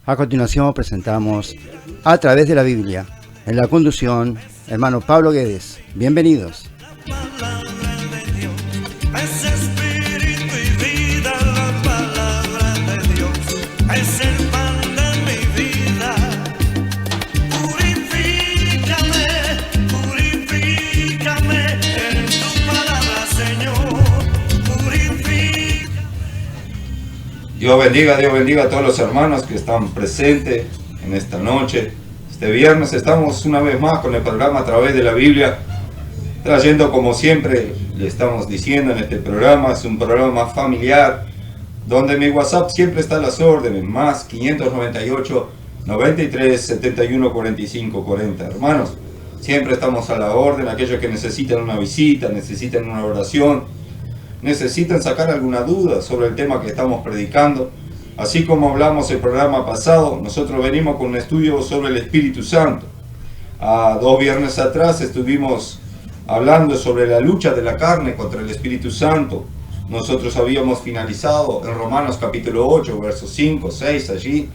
A continuación presentamos A través de la Biblia. En la conducción, hermano Pablo Guedes. Bienvenidos. Dios bendiga a todos los hermanos que están presentes en esta noche. Este viernes estamos una vez más con el programa A través de la Biblia, trayendo, como siempre le estamos diciendo en este programa, es un programa familiar, donde mi WhatsApp siempre está a las órdenes, más 598 93 71 45 40. Hermanos, siempre estamos a la orden, aquellos que necesitan una visita, necesitan una oración, necesitan sacar alguna duda sobre el tema que estamos predicando. Así como hablamos el programa pasado, nosotros venimos con un estudio sobre el Espíritu Santo. 2 viernes atrás estuvimos hablando sobre la lucha de la carne contra el Espíritu Santo. Nosotros habíamos finalizado en Romanos capítulo 8, versos 5, 6, allí,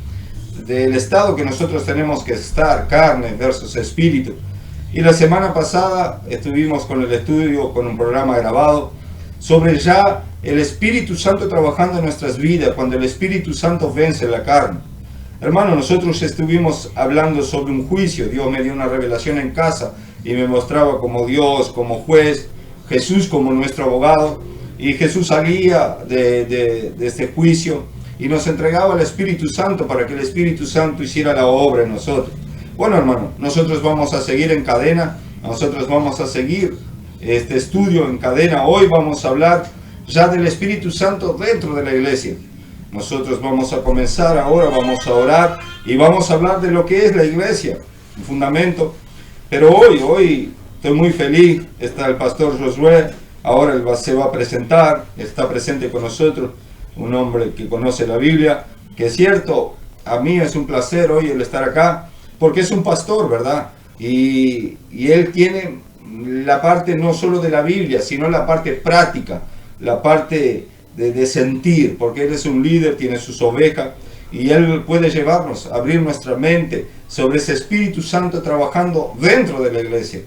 del estado que nosotros tenemos que estar, carne versus espíritu. Y la semana pasada estuvimos con el estudio, con un programa grabado, sobre ya el Espíritu Santo trabajando en nuestras vidas, cuando el Espíritu Santo vence la carne. Hermano, nosotros estuvimos hablando sobre un juicio. Dios me dio una revelación en casa y me mostraba como Dios, como juez, Jesús como nuestro abogado, y Jesús salía de este juicio y nos entregaba al Espíritu Santo para que el Espíritu Santo hiciera la obra en nosotros. Bueno, hermano, nosotros vamos a seguir en cadena, nosotros vamos a seguir este estudio en cadena. Hoy vamos a hablar ya del Espíritu Santo dentro de la iglesia. Nosotros vamos a comenzar ahora, vamos a orar y vamos a hablar de lo que es la iglesia, un fundamento. Pero hoy estoy muy feliz, está el pastor Josué, ahora él se va a presentar, está presente con nosotros, un hombre que conoce la Biblia, que es cierto, a mí es un placer hoy el estar acá, porque es un pastor, ¿verdad? Y él tiene la parte no solo de la Biblia, sino la parte práctica, la parte de sentir, porque él es un líder, tiene sus ovejas, y él puede llevarnos, abrir nuestra mente sobre ese Espíritu Santo trabajando dentro de la iglesia.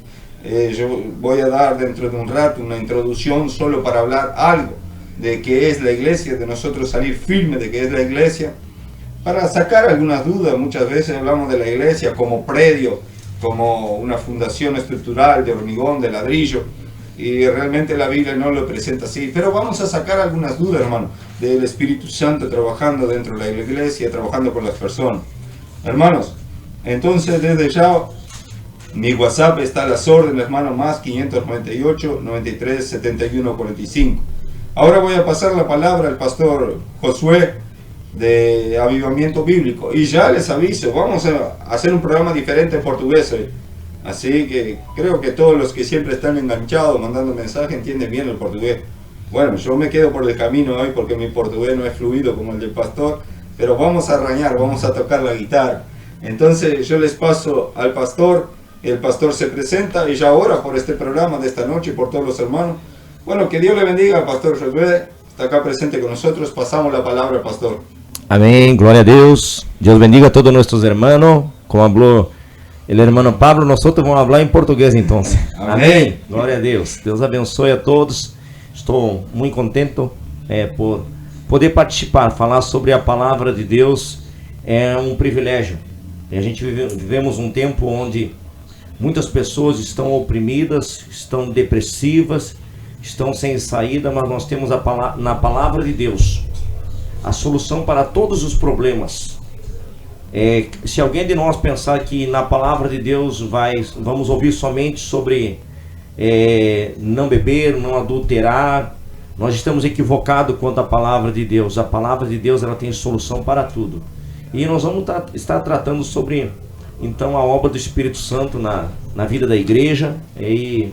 Yo voy a dar dentro de un rato una introducción solo para hablar algo de qué es la iglesia, de nosotros salir firme de qué es la iglesia, para sacar algunas dudas. Muchas veces hablamos de la iglesia como predio, como una fundación estructural de hormigón, de ladrillo, y realmente la Biblia no lo presenta así. Pero vamos a sacar algunas dudas, hermano, del Espíritu Santo trabajando dentro de la iglesia, trabajando con las personas. Hermanos, entonces desde ya mi WhatsApp está a las órdenes, hermano, más 598 93 71 45. Ahora voy a pasar la palabra al pastor Josué de Avivamiento Bíblico, y ya les aviso, vamos a hacer un programa diferente en portugués hoy, así que creo que todos los que siempre están enganchados mandando mensajes entienden bien el portugués. Bueno, yo me quedo por el camino hoy porque mi portugués no es fluido como el del pastor, pero vamos a arañar, vamos a tocar la guitarra. Entonces yo les paso al pastor, el pastor se presenta y ya ora por este programa de esta noche y por todos los hermanos. Bueno, que Dios le bendiga al pastor Josué, está acá presente con nosotros. Pasamos la palabra al pastor. Amén, gloria a Dios. Dios bendiga a todos nuestros hermanos. Como habló el hermano Pablo, nosotros vamos a hablar en portugués entonces. Amén. Glória a Deus. Deus abençoe a todos. Estou muito contente por poder participar, falar sobre a palavra de Deus. É um privilégio. A gente vivemos um tempo onde muitas pessoas estão oprimidas, estão depressivas, estão sem saída, mas nós temos na palavra de Deus a solução para todos os problemas. Se alguém de nós pensar que na palavra de Deus vamos ouvir somente sobre não beber, não adulterar, nós estamos equivocados quanto à palavra de Deus. A palavra de Deus, ela tem solução para tudo. E nós vamos estar tratando sobre então a obra do Espírito Santo na vida da igreja, e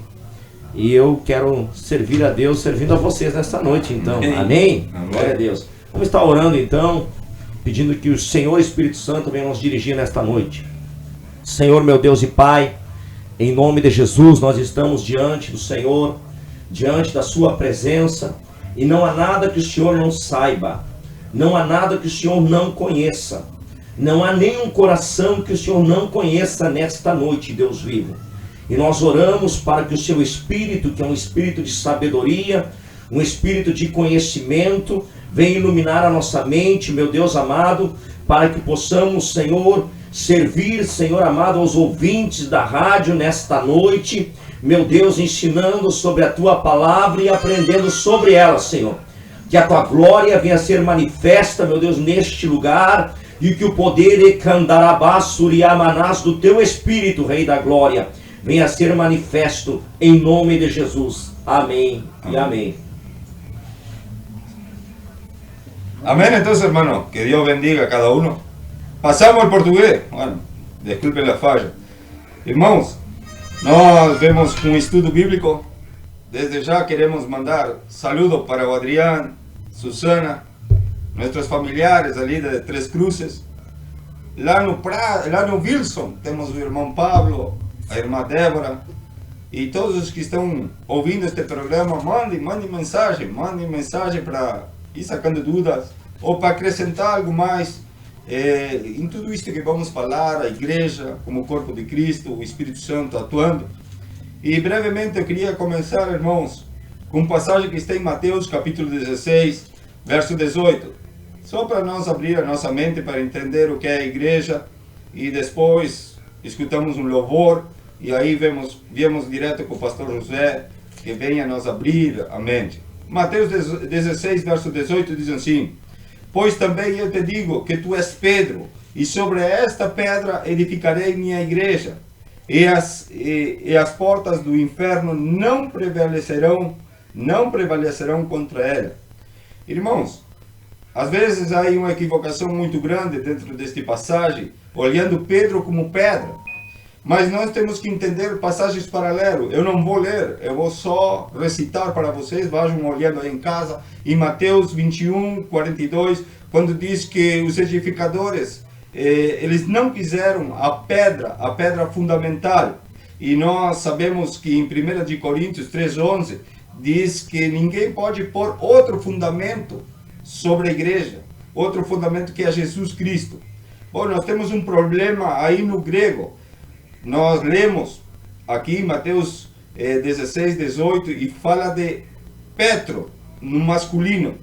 eu quero servir a Deus servindo a vocês nesta noite, então. Amém? Glória a Deus. Vamos estar orando então, pedindo que o Senhor Espírito Santo venha nos dirigir nesta noite. Senhor, meu Deus e Pai, em nome de Jesus, nós estamos diante do Senhor, diante da sua presença, e não há nada que o Senhor não saiba, não há nada que o Senhor não conheça. Não há nenhum coração que o Senhor não conheça nesta noite, Deus vivo. E nós oramos para que o seu Espírito, que é um Espírito de sabedoria, um Espírito de conhecimento, venha iluminar a nossa mente, meu Deus amado, para que possamos, Senhor, servir, Senhor amado, aos ouvintes da rádio nesta noite, meu Deus, ensinando sobre a Tua palavra e aprendendo sobre ela, Senhor. Que a Tua glória venha a ser manifesta, meu Deus, neste lugar, e que o poder do Teu Espírito, Rei da Glória, venha a ser manifesto em nome de Jesus. Amém e amém. Amén, entonces, hermano, que Dios bendiga a cada uno. Pasamos al portugués. Bueno, disculpen la falla. Irmãos, nós vemos um estudo bíblico. Desde já queremos mandar saludos para o Adrián, Susana, nossos familiares ali de Três Cruzes. Lá no Wilson temos o irmão Pablo, a irmã Débora. E todos os que estão ouvindo este programa, mandem mensagem para ir sacando dúvidas ou para acrescentar algo mais em tudo isso que vamos falar, a igreja como corpo de Cristo, o Espírito Santo atuando. E brevemente eu queria começar, irmãos, com uma passagem que está em Mateus capítulo 16, verso 18, só para nós abrir a nossa mente para entender o que é a igreja, e depois escutamos um louvor e aí viemos direto com o pastor José, que venha nos abrir a mente. Mateus 16, verso 18 diz assim: pois também eu te digo que tu és Pedro, e sobre esta pedra edificarei minha igreja, e as portas do inferno não prevalecerão contra ela. Irmãos, às vezes há uma equivocação muito grande dentro desta passagem, olhando Pedro como pedra. Mas nós temos que entender passagens paralelas. Eu não vou ler, eu vou só recitar para vocês, vejam olhando aí em casa, em Mateus 21, 42, quando diz que os edificadores, eles não quiseram a pedra fundamental. E nós sabemos que em 1 Coríntios 3:11, diz que ninguém pode pôr outro fundamento sobre a igreja, outro fundamento que é Jesus Cristo. Bom, nós temos um problema aí no grego. Nós lemos aqui em Mateus 16, 18 e fala de Petro no masculino.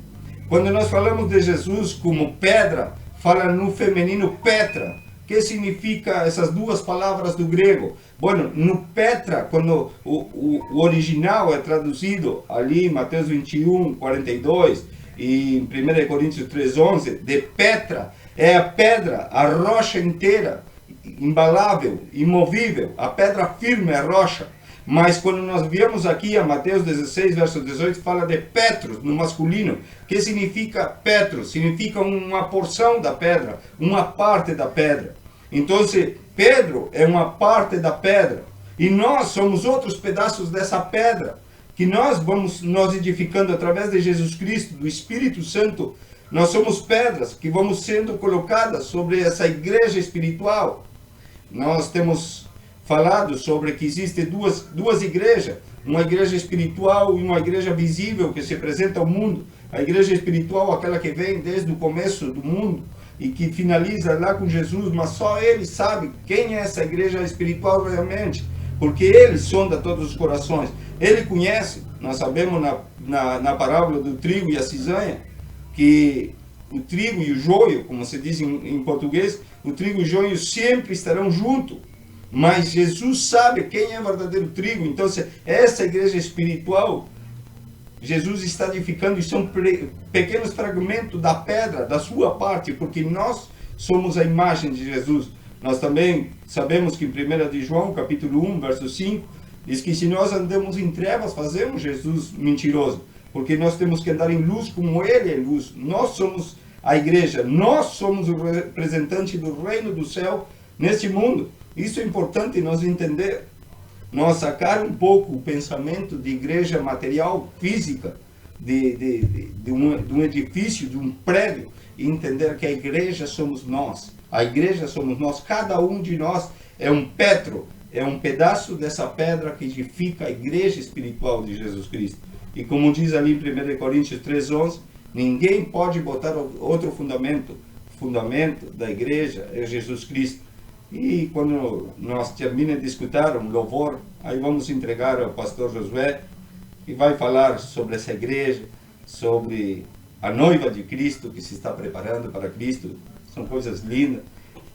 Quando nós falamos de Jesus como pedra, fala no feminino Petra. O que significa essas duas palavras do grego? Bueno, no Petra, quando o original é traduzido ali em Mateus 21, 42 e em 1 Coríntios 3:11, de Petra, é a pedra, a rocha inteira, imbalável, imovível, a pedra firme, a rocha. Mas quando nós viemos aqui a Mateus 16, verso 18, fala de Petros, no masculino. O que significa Petros? Significa uma porção da pedra, uma parte da pedra. Então, Pedro é uma parte da pedra. E nós somos outros pedaços dessa pedra, que nós vamos nos edificando através de Jesus Cristo, do Espírito Santo. Nós somos pedras que vamos sendo colocadas sobre essa igreja espiritual. Nós temos falado sobre que existem duas igrejas, uma igreja espiritual e uma igreja visível que se apresenta ao mundo. A igreja espiritual, aquela que vem desde o começo do mundo e que finaliza lá com Jesus, mas só Ele sabe quem é essa igreja espiritual realmente, porque Ele sonda todos os corações. Ele conhece. Nós sabemos na parábola do trigo e a cisanha, que o trigo e o joio, como se diz em português, o trigo e o joio sempre estarão juntos. Mas Jesus sabe quem é o verdadeiro trigo. Então, essa igreja espiritual, Jesus está edificando, e são pequenos fragmentos da pedra, da sua parte, porque nós somos a imagem de Jesus. Nós também sabemos que em 1 de João, capítulo 1, verso 5, diz que se nós andamos em trevas, fazemos Jesus mentiroso, porque nós temos que andar em luz como Ele é luz. Nós somos a igreja, nós somos o representante do reino do céu neste mundo. Isso é importante nós entender. Nós sacar um pouco o pensamento de igreja material, física, de um edifício, de um prédio, e entender que a igreja somos nós. A igreja somos nós. Cada um de nós é um petro, é um pedaço dessa pedra que edifica a igreja espiritual de Jesus Cristo. E como diz ali em 1 Coríntios 3:11, ninguém pode botar outro fundamento fundamento da igreja é Jesus Cristo. E quando nós terminamos de escutar um louvor, aí vamos entregar ao pastor Josué, que vai falar sobre essa igreja, sobre a noiva de Cristo que se está preparando para Cristo. São coisas lindas.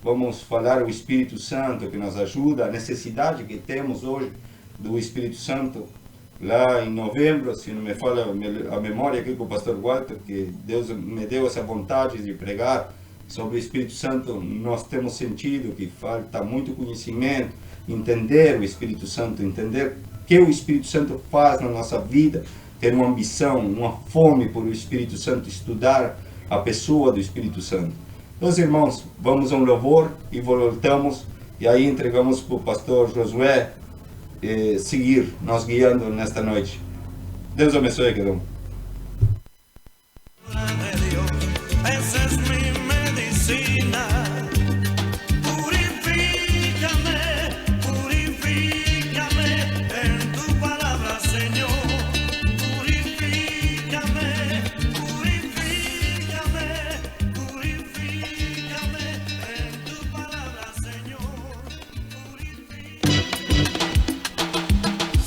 Vamos falar o Espírito Santo que nos ajuda, a necessidade que temos hoje do Espírito Santo. Lá em novembro, se não me falha a memória aqui com o pastor Walter, que Deus me deu essa vontade de pregar sobre o Espírito Santo, nós temos sentido que falta muito conhecimento, entender o Espírito Santo, entender o que o Espírito Santo faz na nossa vida, ter uma ambição, uma fome por o Espírito Santo, estudar a pessoa do Espírito Santo. Meus irmãos, vamos a um louvor e voltamos, e aí entregamos para o pastor Josué seguir nos guiando nesta noite. Deus abençoe a cada um. Esa es mi medicina. Purifícame, purifícame en tu palabra, Señor. Purifícame, purifícame, purifícame en tu palabra, Señor.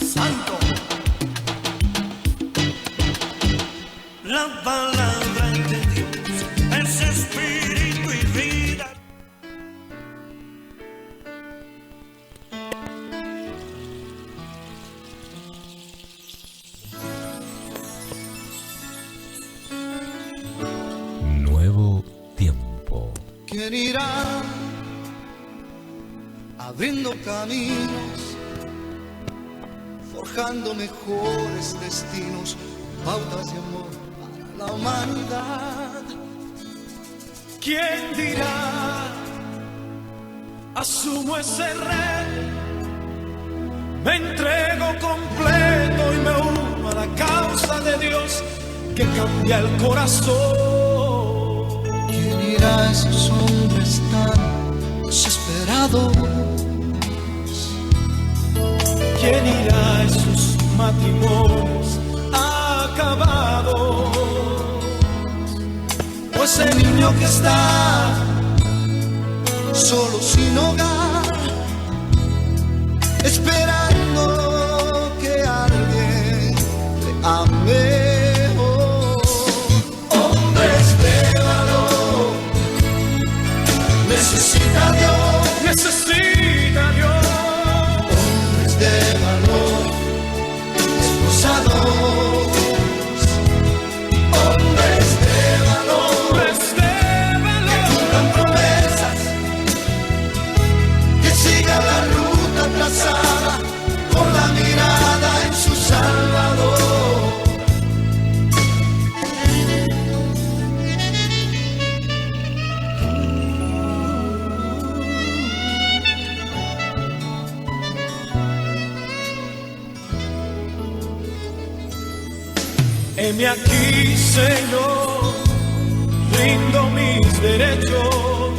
Santo. La palabra de Dios es espíritu y vida. Nuevo tiempo. ¿Quién irá abriendo caminos, forjando mejores destinos, pautas de amor para la humanidad? ¿Quién dirá? Asumo ese reto, me entrego completo y me uno a la causa de Dios que cambia el corazón. ¿Quién irá a esos hombres tan desesperados? ¿Quién irá a esos matrimonios acabados? O ese niño que está solo sin hogar, esperando que alguien le ame. Oh, hombres de valor, necesita Dios. Necesita Dios. Hombres de valor, esforzados. Hombres de valor, Hombres de valor. cumplan promesas, que sigan la ruta trazada con la mirada en su Salvador. Heme aquí, Señor, rindo mis derechos.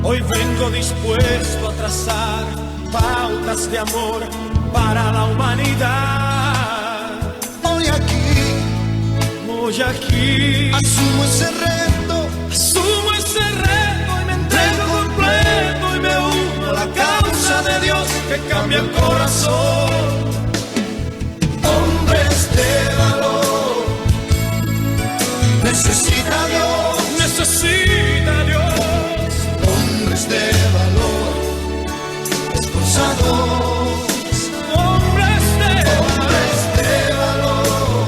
Hoy vengo dispuesto a trazar pautas de amor para la humanidad. Hoy aquí asumo ese reto y me entrego completo y me uno a la causa de Dios que cambia el corazón. hombres de valor, necesita Dios. Necesita Dios. Hombres de valor, esforzados. Hombres de Hombres de valor,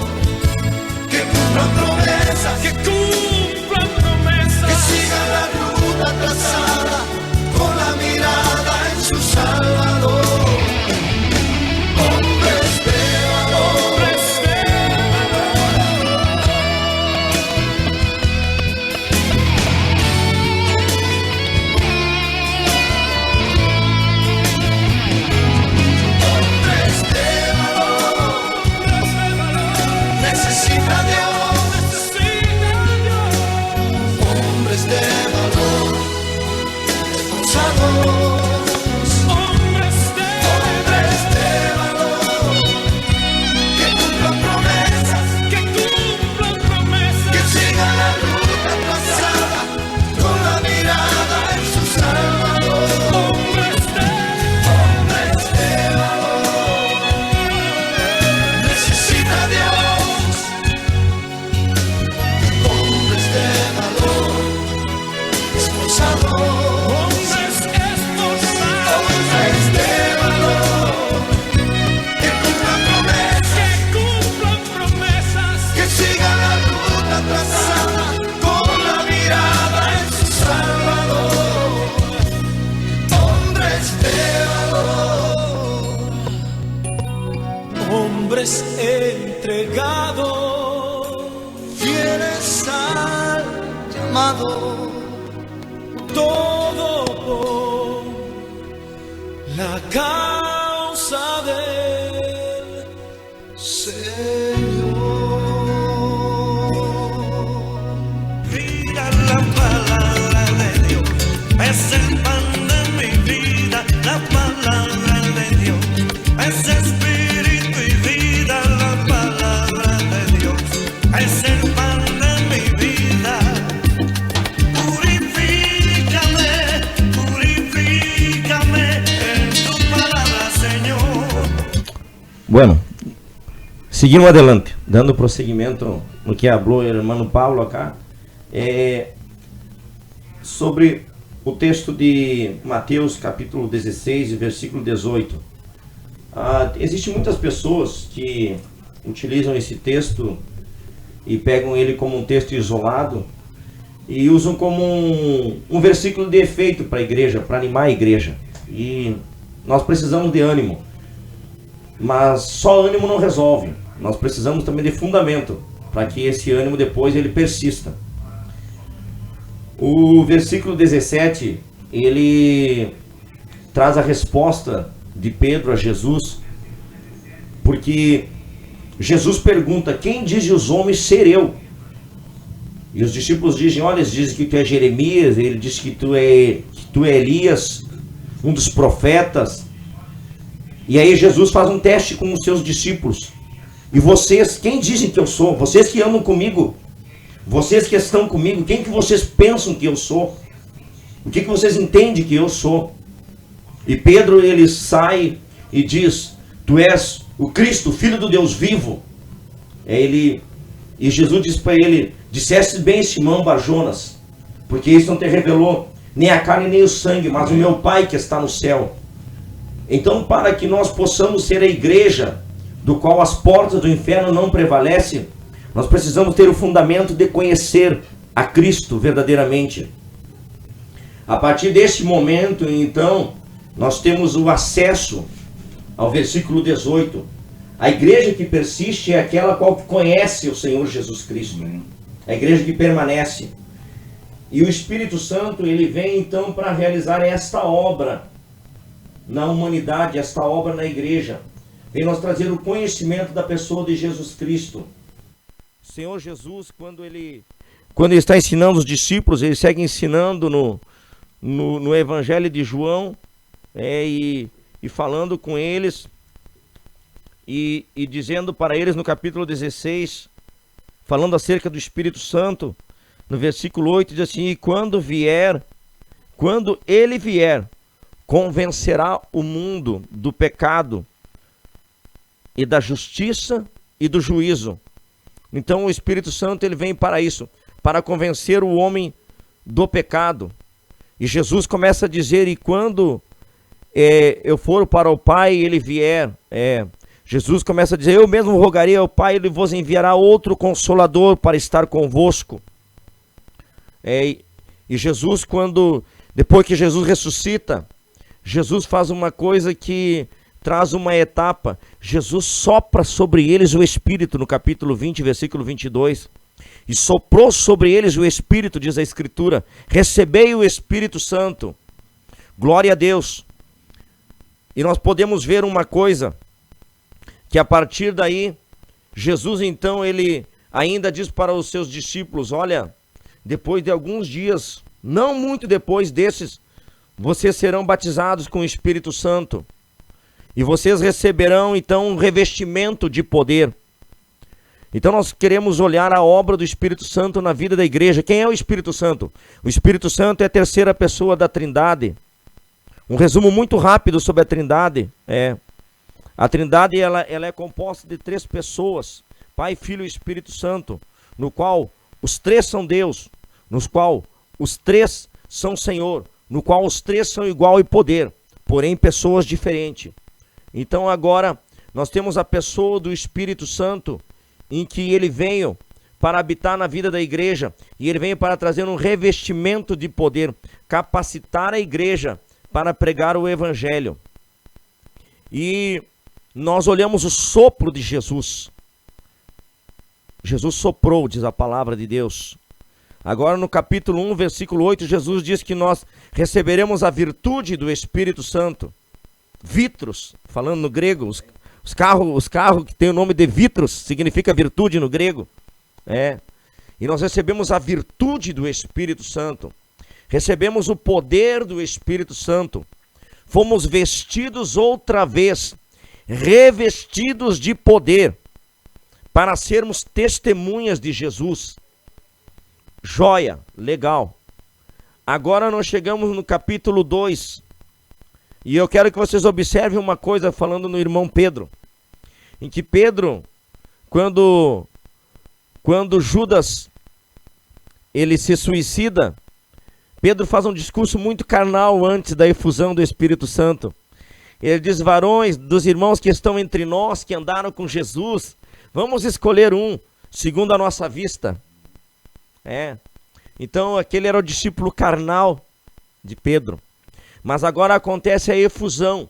que cumplan promesas, que cumplan promesas. que sigan la ruta trazada con la mirada en su Salvador. entregado, fieles al llamado, todo por la causa del Señor. Mira la palabra de Dios, es el pan de mi vida, la palabra de Dios, es espíritu y vida, la palabra de Dios, es el pan de mi vida. Purifícame, purifícame en tu palabra, Señor. Bueno, seguimos adelante, dando prosseguimento no que falou o irmão Paulo acá, sobre o texto de Mateus capítulo 16, versículo 18. Existem muitas pessoas que utilizam esse texto e pegam ele como um texto isolado e usam como um versículo de efeito para a igreja, para animar a igreja. E nós precisamos de ânimo, mas só ânimo não resolve. Nós precisamos também de fundamento para que esse ânimo depois ele persista. O versículo 17, ele traz a resposta de Pedro a Jesus, porque Jesus pergunta: quem dizem os homens ser eu? E os discípulos dizem: olha, eles dizem que tu é Jeremias, ele diz que tu é Elias, um dos profetas. E aí Jesus faz um teste com os seus discípulos: e vocês, quem dizem que eu sou? Vocês que andam comigo, vocês que estão comigo, quem que vocês pensam que eu sou? O que vocês entendem que eu sou? E Pedro, ele sai e diz: tu és o Cristo, Filho do Deus vivo. E Jesus diz para ele: disseste bem, Simão Barjonas, porque isso não te revelou nem a carne nem o sangue, mas o meu Pai que está no céu. Então, para que nós possamos ser a igreja do qual as portas do inferno não prevalecem, nós precisamos ter o fundamento de conhecer a Cristo verdadeiramente. A partir deste momento, então, nós temos o acesso ao versículo 18. A igreja que persiste é aquela qual conhece o Senhor Jesus Cristo. A igreja que permanece. E o Espírito Santo, ele vem então para realizar esta obra na humanidade, esta obra na igreja. Vem nos trazer o conhecimento da pessoa de Jesus Cristo. O Senhor Jesus, quando ele está ensinando os discípulos, ele segue ensinando no Evangelho de João, e falando com eles, e dizendo para eles no capítulo 16, falando acerca do Espírito Santo, no versículo 8, diz assim: e quando ele vier, convencerá o mundo do pecado e da justiça e do juízo. Então o Espírito Santo, ele vem para isso, para convencer o homem do pecado. E Jesus começa a dizer: e quando eu for para o Pai, ele vier, Jesus começa a dizer: eu mesmo rogarei ao Pai, ele vos enviará outro Consolador para estar convosco. E Jesus, depois que Jesus ressuscita, Jesus faz uma coisa que traz uma etapa. Jesus sopra sobre eles o Espírito, no capítulo 20, versículo 22. E soprou sobre eles o Espírito, diz a Escritura: recebei o Espírito Santo. Glória a Deus. E nós podemos ver uma coisa, que a partir daí, Jesus então, ele ainda diz para os seus discípulos: olha, depois de alguns dias, não muito depois desses, vocês serão batizados com o Espírito Santo. E vocês receberão então um revestimento de poder. Então nós queremos olhar a obra do Espírito Santo na vida da igreja. Quem é o Espírito Santo? O Espírito Santo é a terceira pessoa da Trindade. Um resumo muito rápido sobre a Trindade. A Trindade ela é composta de 3 pessoas: Pai, Filho e Espírito Santo, no qual os 3 são Deus, no qual os 3 são Senhor, no qual os 3 são igual em poder, porém pessoas diferentes. Então agora nós temos a pessoa do Espírito Santo, em que ele veio para habitar na vida da igreja, e ele veio para trazer um revestimento de poder, capacitar a igreja para pregar o Evangelho. E nós olhamos o sopro de Jesus. Jesus soprou, diz a palavra de Deus. Agora no capítulo 1, versículo 8, Jesus diz que nós receberemos a virtude do Espírito Santo. Vitros, falando no grego, os carros que tem o nome de vitros, significa virtude no grego. E nós recebemos a virtude do Espírito Santo. Recebemos o poder do Espírito Santo. Fomos vestidos outra vez, revestidos de poder, para sermos testemunhas de Jesus. Joia, legal. Agora nós chegamos no capítulo 2. E eu quero que vocês observem uma coisa falando no irmão Pedro. Em que Pedro, quando Judas ele se suicida, Pedro faz um discurso muito carnal antes da efusão do Espírito Santo. Ele diz: varões dos irmãos que estão entre nós, que andaram com Jesus, vamos escolher um, segundo a nossa vista. Então aquele era o discípulo carnal de Pedro. Mas agora acontece a efusão,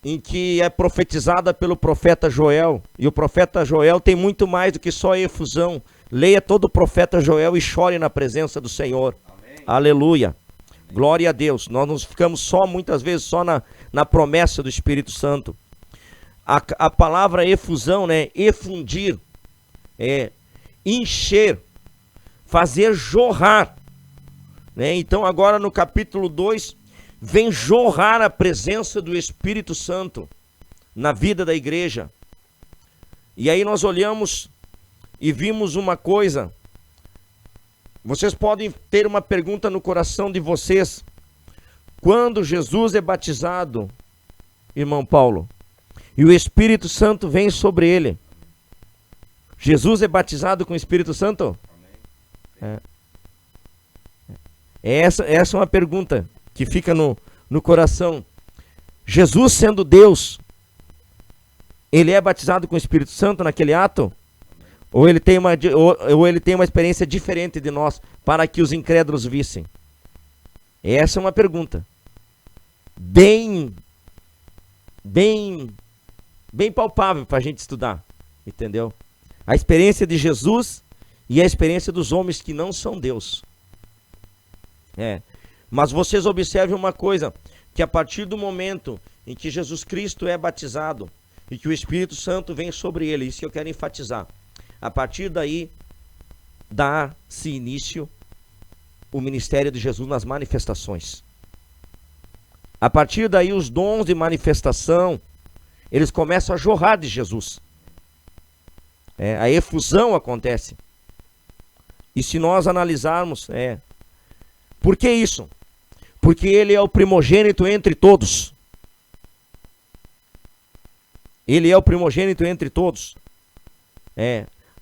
em que é profetizada pelo profeta Joel. E o profeta Joel tem muito mais do que só a efusão. Leia todo o profeta Joel e chore na presença do Senhor. Amém. Aleluia. Glória a Deus. Nós não ficamos muitas vezes só na promessa do Espírito Santo. A palavra efusão, né? Efundir, encher, fazer jorrar. Então agora no capítulo 2, vem jorrar a presença do Espírito Santo na vida da igreja. E aí nós olhamos e vimos uma coisa. Vocês podem ter uma pergunta no coração de vocês. Quando Jesus é batizado, irmão Paulo, e o Espírito Santo vem sobre ele, Jesus é batizado com o Espírito Santo? Essa é uma pergunta que fica no coração. Jesus, sendo Deus, ele é batizado com o Espírito Santo naquele ato? Ou ele tem uma experiência diferente de nós, para que os incrédulos vissem? Essa é uma pergunta bem palpável para a gente estudar, entendeu? A experiência de Jesus e a experiência dos homens que não são Deus. Mas vocês observem uma coisa, que a partir do momento em que Jesus Cristo é batizado e que o Espírito Santo vem sobre ele, isso que eu quero enfatizar, a partir daí dá-se início o ministério de Jesus nas manifestações. A partir daí os dons de manifestação, eles começam a jorrar de Jesus. A efusão acontece. E se nós analisarmos, por que isso? Porque ele é o primogênito entre todos. Ele é o primogênito entre todos.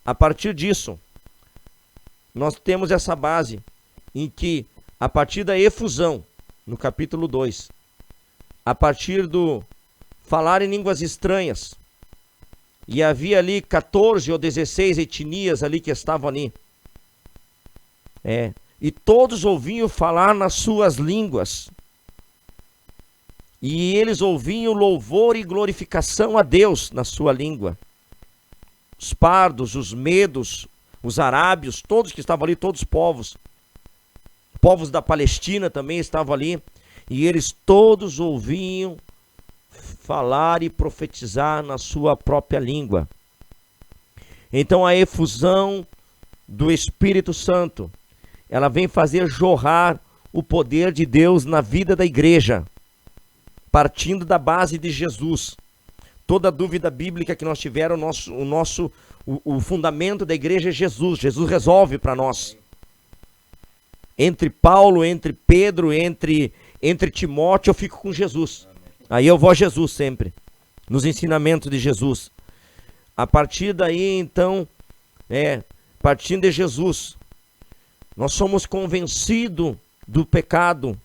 A partir disso, nós temos essa base em que, a partir da efusão, no capítulo 2, a partir do falar em línguas estranhas, e havia ali 14 ou 16 etnias ali que estavam ali, e todos ouviam falar nas suas línguas, e eles ouviam louvor e glorificação a Deus na sua língua. Os pardos, os medos, os arábios, todos que estavam ali, todos povos da Palestina também estavam ali, e eles todos ouviam falar e profetizar na sua própria língua. Então a efusão do Espírito Santo, ela vem fazer jorrar o poder de Deus na vida da igreja, partindo da base de Jesus. Toda dúvida bíblica que nós tiver, o fundamento da igreja é Jesus. Jesus resolve para nós. Entre Paulo, entre Pedro, entre Timóteo, eu fico com Jesus. Aí eu vou a Jesus sempre, nos ensinamentos de Jesus. A partir daí, então, partindo de Jesus, nós somos convencidos do pecado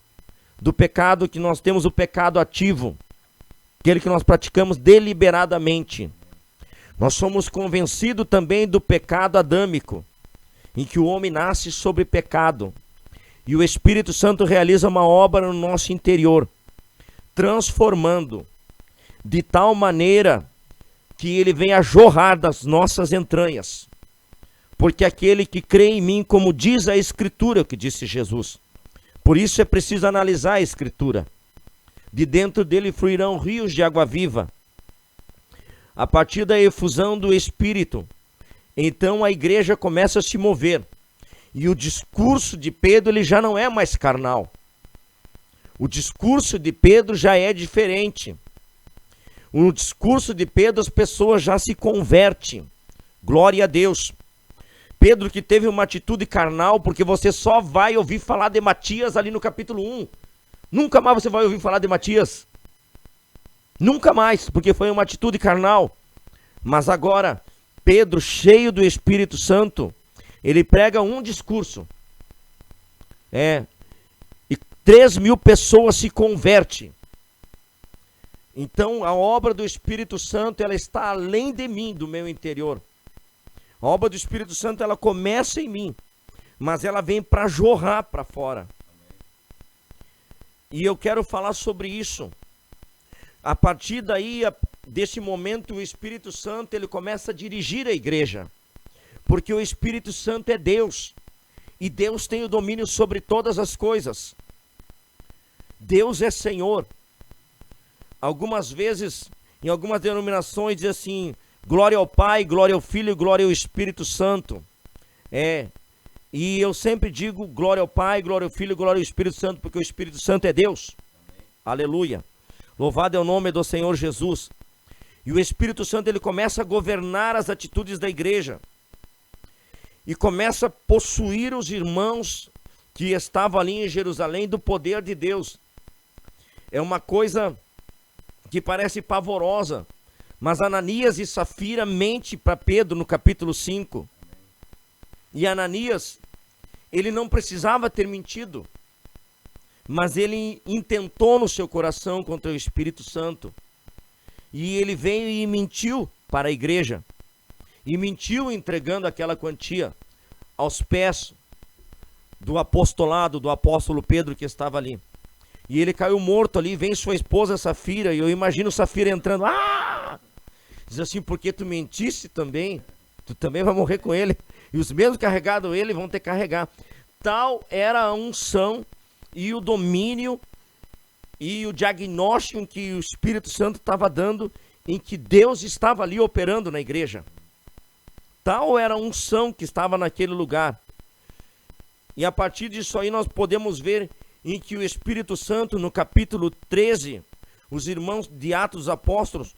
que nós temos, o pecado ativo, aquele que nós praticamos deliberadamente. Nós somos convencidos também do pecado adâmico, em que o homem nasce sobre pecado, e o Espírito Santo realiza uma obra no nosso interior, transformando, de tal maneira que ele venha jorrar das nossas entranhas. Porque aquele que crê em mim, como diz a Escritura, o que disse Jesus. Por isso é preciso analisar a Escritura. De dentro dele fluirão rios de água viva. A partir da efusão do Espírito, então a igreja começa a se mover. E o discurso de Pedro, ele já não é mais carnal. O discurso de Pedro já é diferente. No discurso de Pedro, as pessoas já se convertem. Glória a Deus. Pedro que teve uma atitude carnal, porque você só vai ouvir falar de Matias ali no capítulo 1. Nunca mais você vai ouvir falar de Matias. Nunca mais, porque foi uma atitude carnal. Mas agora, Pedro, cheio do Espírito Santo, ele prega um discurso. E 3.000 pessoas se convertem. Então, a obra do Espírito Santo, ela está além de mim, do meu interior. A obra do Espírito Santo, ela começa em mim, mas ela vem para jorrar para fora. E eu quero falar sobre isso. A partir daí, desse momento, o Espírito Santo, ele começa a dirigir a igreja. Porque o Espírito Santo é Deus. E Deus tem o domínio sobre todas as coisas. Deus é Senhor. Algumas vezes, em algumas denominações, diz assim: glória ao Pai, glória ao Filho e glória ao Espírito Santo. E eu sempre digo glória ao Pai, glória ao Filho e glória ao Espírito Santo, porque o Espírito Santo é Deus. Amém. Aleluia. Louvado é o nome do Senhor Jesus. E o Espírito Santo, ele começa a governar as atitudes da igreja. E começa a possuir os irmãos que estavam ali em Jerusalém do poder de Deus. É uma coisa que parece pavorosa. Mas Ananias e Safira mente para Pedro no capítulo 5. E Ananias, ele não precisava ter mentido. Mas ele intentou no seu coração contra o Espírito Santo. E ele veio e mentiu para a igreja. E mentiu entregando aquela quantia aos pés do apostolado, do apóstolo Pedro que estava ali. E ele caiu morto ali, vem sua esposa Safira, e eu imagino Safira entrando. Diz assim: porque tu mentiste também, tu também vai morrer com ele. E os mesmos carregados ele vão ter que carregar. Tal era a unção e o domínio e o diagnóstico que o Espírito Santo estava dando, em que Deus estava ali operando na igreja. Tal era a unção que estava naquele lugar. E a partir disso aí nós podemos ver em que o Espírito Santo, no capítulo 13, os irmãos de Atos dos Apóstolos,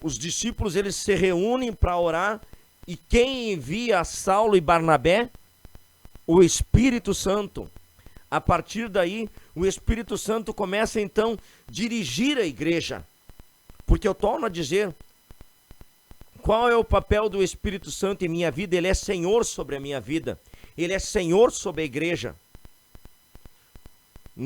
os discípulos, eles se reúnem para orar, e quem envia Saulo e Barnabé? O Espírito Santo. A partir daí, o Espírito Santo começa então a dirigir a igreja. Porque eu torno a dizer, qual é o papel do Espírito Santo em minha vida? Ele é Senhor sobre a minha vida. Ele é Senhor sobre a igreja.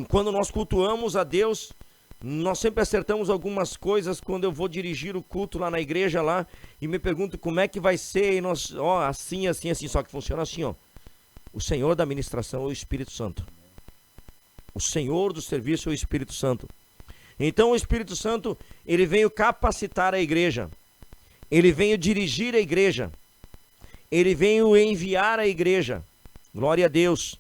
Quando nós cultuamos a Deus, nós sempre acertamos algumas coisas. Quando eu vou dirigir o culto lá na igreja lá, e me pergunto como é que vai ser, e nós, assim, assim, assim, só que funciona assim, o Senhor da administração é o Espírito Santo. O Senhor do serviço é o Espírito Santo. Então o Espírito Santo, ele veio capacitar a igreja. Ele veio dirigir a igreja. Ele veio enviar a igreja. Glória a Deus.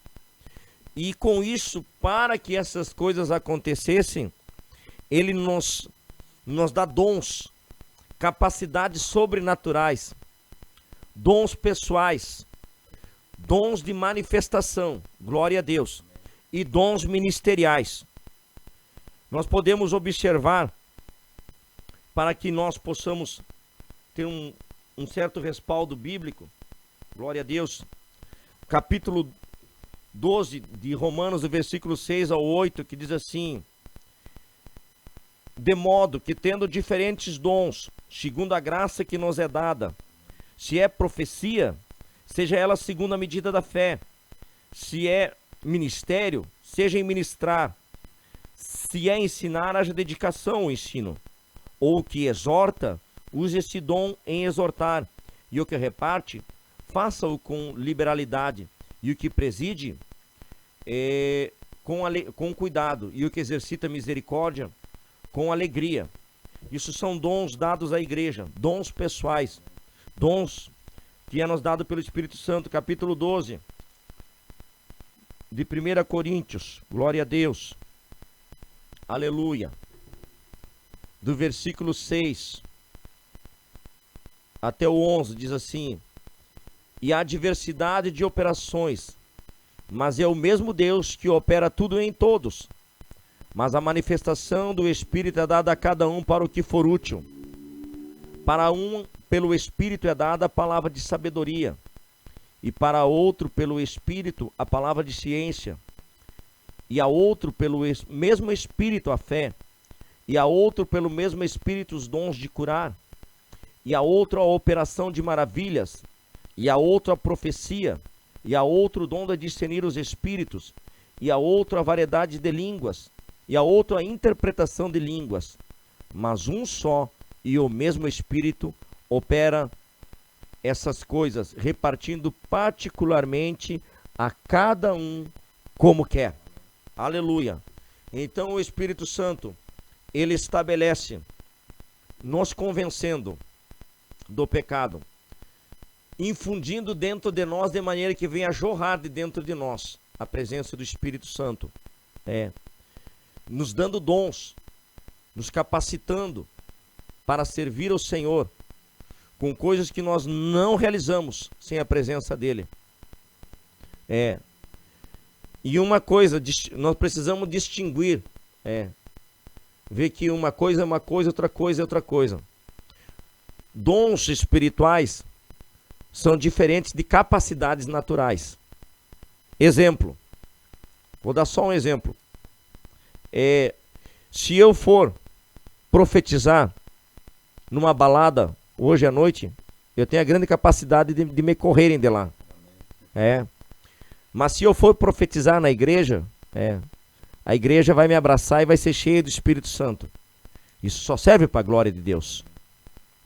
E com isso, para que essas coisas acontecessem, ele nos dá dons, capacidades sobrenaturais, dons pessoais, dons de manifestação, glória a Deus, e dons ministeriais. Nós podemos observar, para que nós possamos ter um certo respaldo bíblico, glória a Deus, capítulo 12 de Romanos, do versículo 6 ao 8, que diz assim: de modo que, tendo diferentes dons, segundo a graça que nos é dada, se é profecia, seja ela segundo a medida da fé; se é ministério, seja em ministrar; se é ensinar, haja dedicação ao ensino; ou o que exorta, use esse dom em exortar; e o que reparte, faça-o com liberalidade; e o que preside, com cuidado; e o que exercita misericórdia, com alegria. Isso são dons dados à igreja, dons pessoais, dons que é nos dado pelo Espírito Santo, capítulo 12 de 1 Coríntios, glória a Deus, aleluia, do versículo 6 até o 11, diz assim: e há diversidade de operações, mas é o mesmo Deus que opera tudo em todos. Mas a manifestação do Espírito é dada a cada um para o que for útil. Para um, pelo Espírito é dada a palavra de sabedoria, e para outro, pelo Espírito, a palavra de ciência, e a outro, pelo mesmo Espírito, a fé, e a outro, pelo mesmo Espírito, os dons de curar, e a outro, a operação de maravilhas, e a outro, a profecia, e a outro, o dom de discernir os espíritos, e a outro, a variedade de línguas, e a outro, a interpretação de línguas. Mas um só e o mesmo Espírito opera essas coisas, repartindo particularmente a cada um como quer. Aleluia. Então o Espírito Santo, ele estabelece, nos convencendo do pecado, infundindo dentro de nós de maneira que venha jorrar de dentro de nós a presença do Espírito Santo, nos dando dons, nos capacitando para servir ao Senhor, com coisas que nós não realizamos sem a presença dele. E uma coisa, nós precisamos distinguir, ver que uma coisa é uma coisa, outra coisa é outra coisa. Dons espirituais são diferentes de capacidades naturais. Exemplo, vou dar só um exemplo. Se eu for profetizar numa balada hoje à noite, eu tenho a grande capacidade de me correrem de lá. Mas se eu for profetizar na igreja, a igreja vai me abraçar e vai ser cheia do Espírito Santo. Isso só serve para a glória de Deus.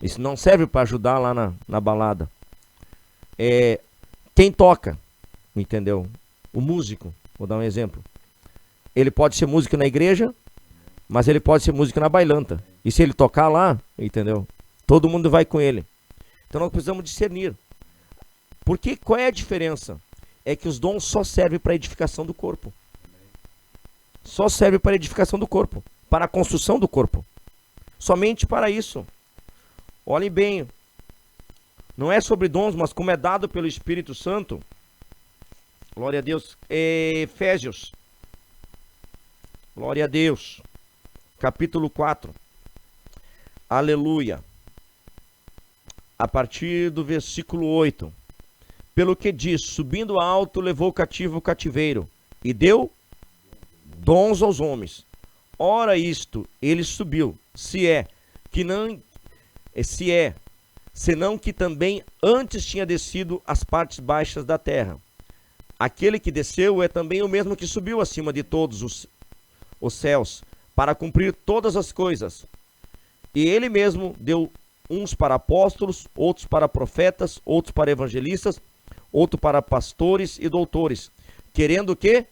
Isso não serve para ajudar lá na balada. Quem toca, entendeu? O músico, vou dar um exemplo. Ele pode ser músico na igreja, mas ele pode ser músico na bailanta. E se ele tocar lá, entendeu? Todo mundo vai com ele. Então nós precisamos discernir. Porque qual é a diferença? É que os dons só servem para a edificação do corpo. Só serve para a edificação do corpo, para a construção do corpo. Somente para isso. Olhem bem, não é sobre dons, mas como é dado pelo Espírito Santo. Glória a Deus. Efésios. Glória a Deus. Capítulo 4. Aleluia. A partir do versículo 8. Pelo que diz, subindo alto, levou cativo o cativeiro e deu dons aos homens. Ora isto, ele subiu, senão que também antes tinha descido as partes baixas da terra. Aquele que desceu é também o mesmo que subiu acima de todos os céus, para cumprir todas as coisas. E ele mesmo deu uns para apóstolos, outros para profetas, outros para evangelistas, outros para pastores e doutores, querendo o quê?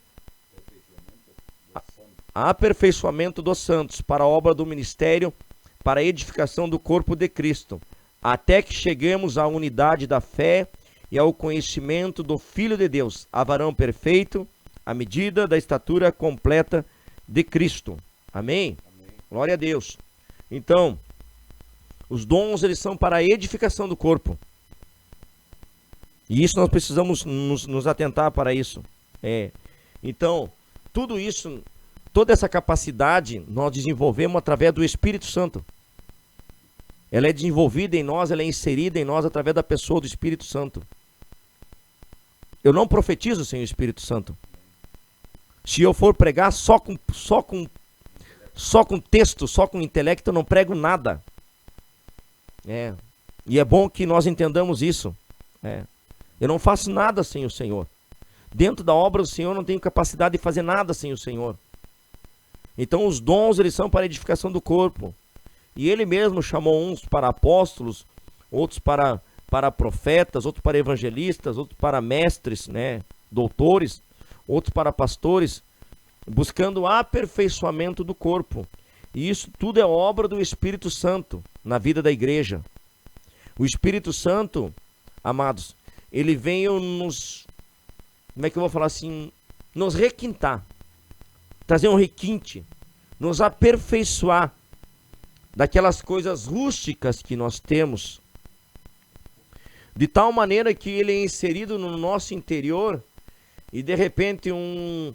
Aperfeiçoamento dos santos, para a obra do ministério, para a edificação do corpo de Cristo, até que cheguemos à unidade da fé e ao conhecimento do Filho de Deus, a varão perfeito, à medida da estatura completa de Cristo. Amém? Glória a Deus. Então, os dons, eles são para a edificação do corpo. E isso nós precisamos nos atentar para isso. Então, tudo isso, toda essa capacidade nós desenvolvemos através do Espírito Santo. Ela é desenvolvida em nós, ela é inserida em nós através da pessoa do Espírito Santo. Eu não profetizo sem o Espírito Santo. Se eu for pregar só com texto, só com intelecto, eu não prego nada. E é bom que nós entendamos isso. Eu não faço nada sem o Senhor. Dentro da obra do Senhor, eu não tenho capacidade de fazer nada sem o Senhor. Então os dons, eles são para a edificação do corpo. E ele mesmo chamou uns para apóstolos, outros para profetas, outros para evangelistas, outros para mestres, doutores, outros para pastores, buscando o aperfeiçoamento do corpo. E isso tudo é obra do Espírito Santo na vida da igreja. O Espírito Santo, amados, ele veio nos, como é que eu vou falar assim, nos requintar, trazer um requinte, nos aperfeiçoar daquelas coisas rústicas que nós temos, de tal maneira que ele é inserido no nosso interior e de repente um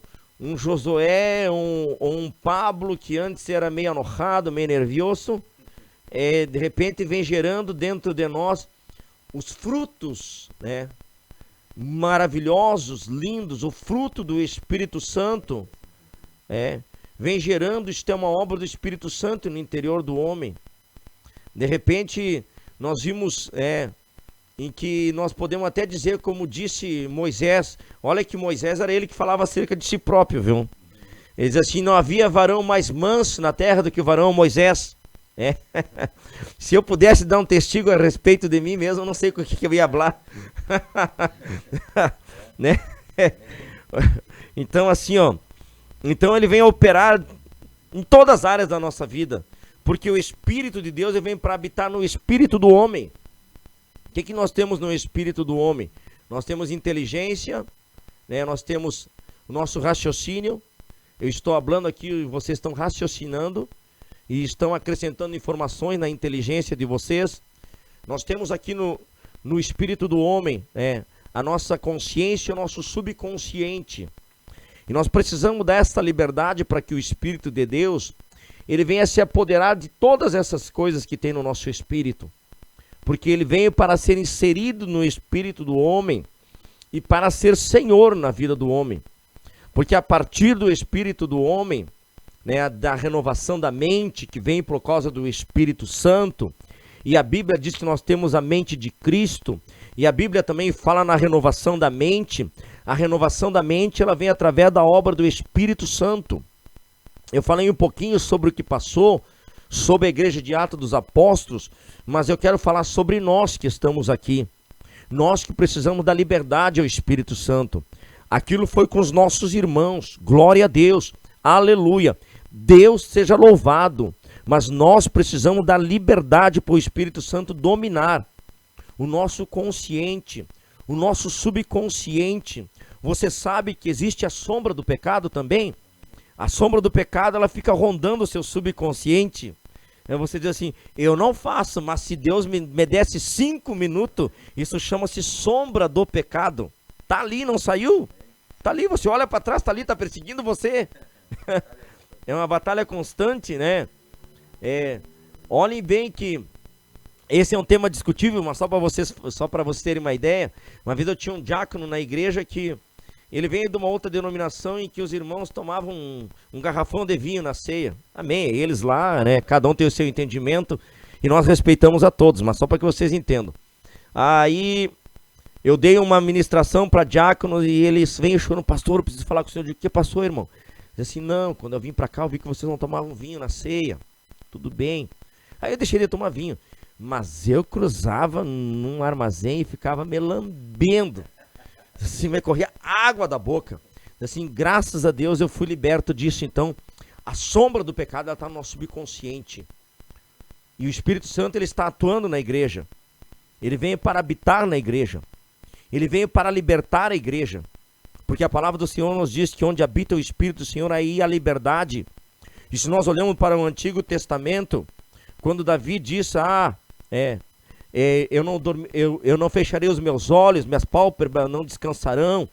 Josué, um Pablo que antes era meio anojado, meio nervioso, de repente vem gerando dentro de nós os frutos, né, maravilhosos, lindos, o fruto do Espírito Santo, vem gerando. Isto é uma obra do Espírito Santo no interior do homem. De repente nós vimos em que nós podemos até dizer, como disse Moisés, olha que Moisés era ele que falava acerca de si próprio, viu? Ele diz assim: não havia varão mais manso na terra do que o varão Moisés. Se eu pudesse dar um testigo a respeito de mim mesmo, eu não sei com o que eu ia falar. Né? Então assim, ó, então ele vem operar em todas as áreas da nossa vida, porque o Espírito de Deus ele vem para habitar no espírito do homem. O que nós temos no espírito do homem? Nós temos inteligência, né? Nós temos o nosso raciocínio. Eu estou falando aqui, vocês estão raciocinando e estão acrescentando informações na inteligência de vocês. Nós temos aqui no espírito do homem, a nossa consciência, o nosso subconsciente. E nós precisamos dessa liberdade para que o Espírito de Deus, ele venha se apoderar de todas essas coisas que tem no nosso espírito. Porque ele veio para ser inserido no espírito do homem e para ser Senhor na vida do homem. Porque a partir do espírito do homem, né, da renovação da mente, que vem por causa do Espírito Santo, e a Bíblia diz que nós temos a mente de Cristo, e a Bíblia também fala na renovação da mente. A renovação da mente, ela vem através da obra do Espírito Santo. Eu falei um pouquinho sobre o que passou, sobre a igreja de Atos dos Apóstolos, mas eu quero falar sobre nós que estamos aqui. Nós que precisamos da liberdade ao Espírito Santo. Aquilo foi com os nossos irmãos, glória a Deus, aleluia. Deus seja louvado, mas nós precisamos da liberdade para o Espírito Santo dominar o nosso consciente, o nosso subconsciente. Você sabe que existe a sombra do pecado também? A sombra do pecado, ela fica rondando o seu subconsciente. Você diz assim: eu não faço, mas se Deus me desse 5 minutos, isso chama-se sombra do pecado. Tá ali, não saiu? Tá ali, você olha para trás, tá ali, tá perseguindo você. É uma batalha constante, né? Olhem bem que esse é um tema discutível, mas só para vocês terem uma ideia. Uma vez eu tinha um diácono na igreja que ele veio de uma outra denominação em que os irmãos tomavam um garrafão de vinho na ceia. Amém, eles lá, né? Cada um tem o seu entendimento e nós respeitamos a todos, mas só para que vocês entendam. Aí eu dei uma ministração para diáconos e eles vêm chorando: pastor, eu preciso falar com o senhor. Eu digo: o que passou, irmão? Diz assim: não, quando eu vim para cá eu vi que vocês não tomavam vinho na ceia. Tudo bem. Aí eu deixei de tomar vinho, mas eu cruzava num armazém e ficava me lambendo. Assim, me corria água da boca. Assim, graças a Deus eu fui liberto disso. Então, a sombra do pecado está no nosso subconsciente. E o Espírito Santo, ele está atuando na igreja. Ele veio para habitar na igreja. Ele veio para libertar a igreja. Porque a palavra do Senhor nos diz que onde habita o Espírito do Senhor, aí há liberdade. E se nós olhamos para o Antigo Testamento, quando Davi disse: eu não fecharei os meus olhos, minhas pálpebras não descansarão,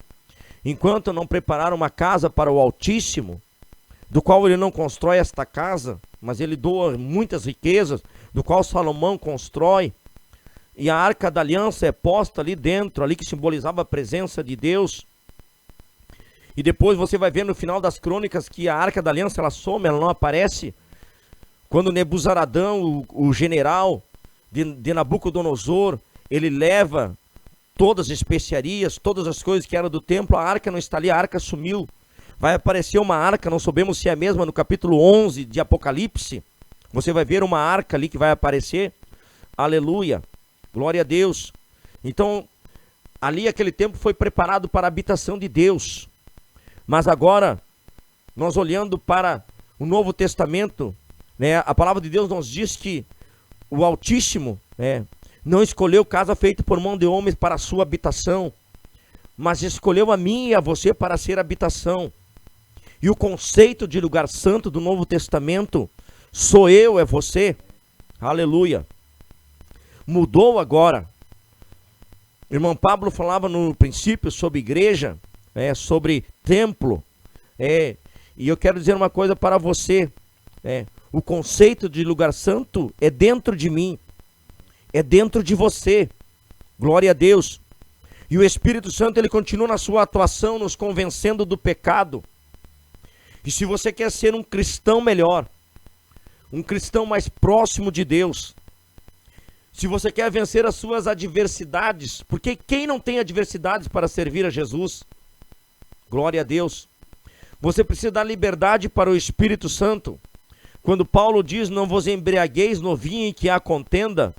enquanto eu não preparar uma casa para o Altíssimo, do qual ele não constrói esta casa, mas ele doa muitas riquezas, do qual Salomão constrói, e a Arca da Aliança é posta ali dentro, ali que simbolizava a presença de Deus. E depois você vai ver no final das crônicas que a Arca da Aliança, ela some, ela não aparece. Quando Nebuzaradão, o general de Nabucodonosor, ele leva todas as especiarias, todas as coisas que eram do templo, a arca não está ali, a arca sumiu. Vai aparecer uma arca, não sabemos se é a mesma, no capítulo 11 de Apocalipse. Você vai ver uma arca ali que vai aparecer. Aleluia, glória a Deus. Então, ali aquele tempo foi preparado para a habitação de Deus. Mas agora, nós olhando para o Novo Testamento, né? A palavra de Deus nos diz que o Altíssimo, né, não escolheu casa feita por mão de homens para a sua habitação, mas escolheu a mim e a você para ser habitação. E o conceito de lugar santo do Novo Testamento, sou eu, é você. Aleluia. Mudou agora. O irmão Pablo falava no princípio sobre igreja, sobre templo. E eu quero dizer uma coisa para você. O conceito de lugar santo é dentro de mim. É dentro de você. Glória a Deus. E o Espírito Santo, ele continua na sua atuação, nos convencendo do pecado. E se você quer ser um cristão melhor, um cristão mais próximo de Deus, se você quer vencer as suas adversidades, porque quem não tem adversidades para servir a Jesus? Glória a Deus. Você precisa dar liberdade para o Espírito Santo. Quando Paulo diz, não vos embriagueis no vinho em que há contenda,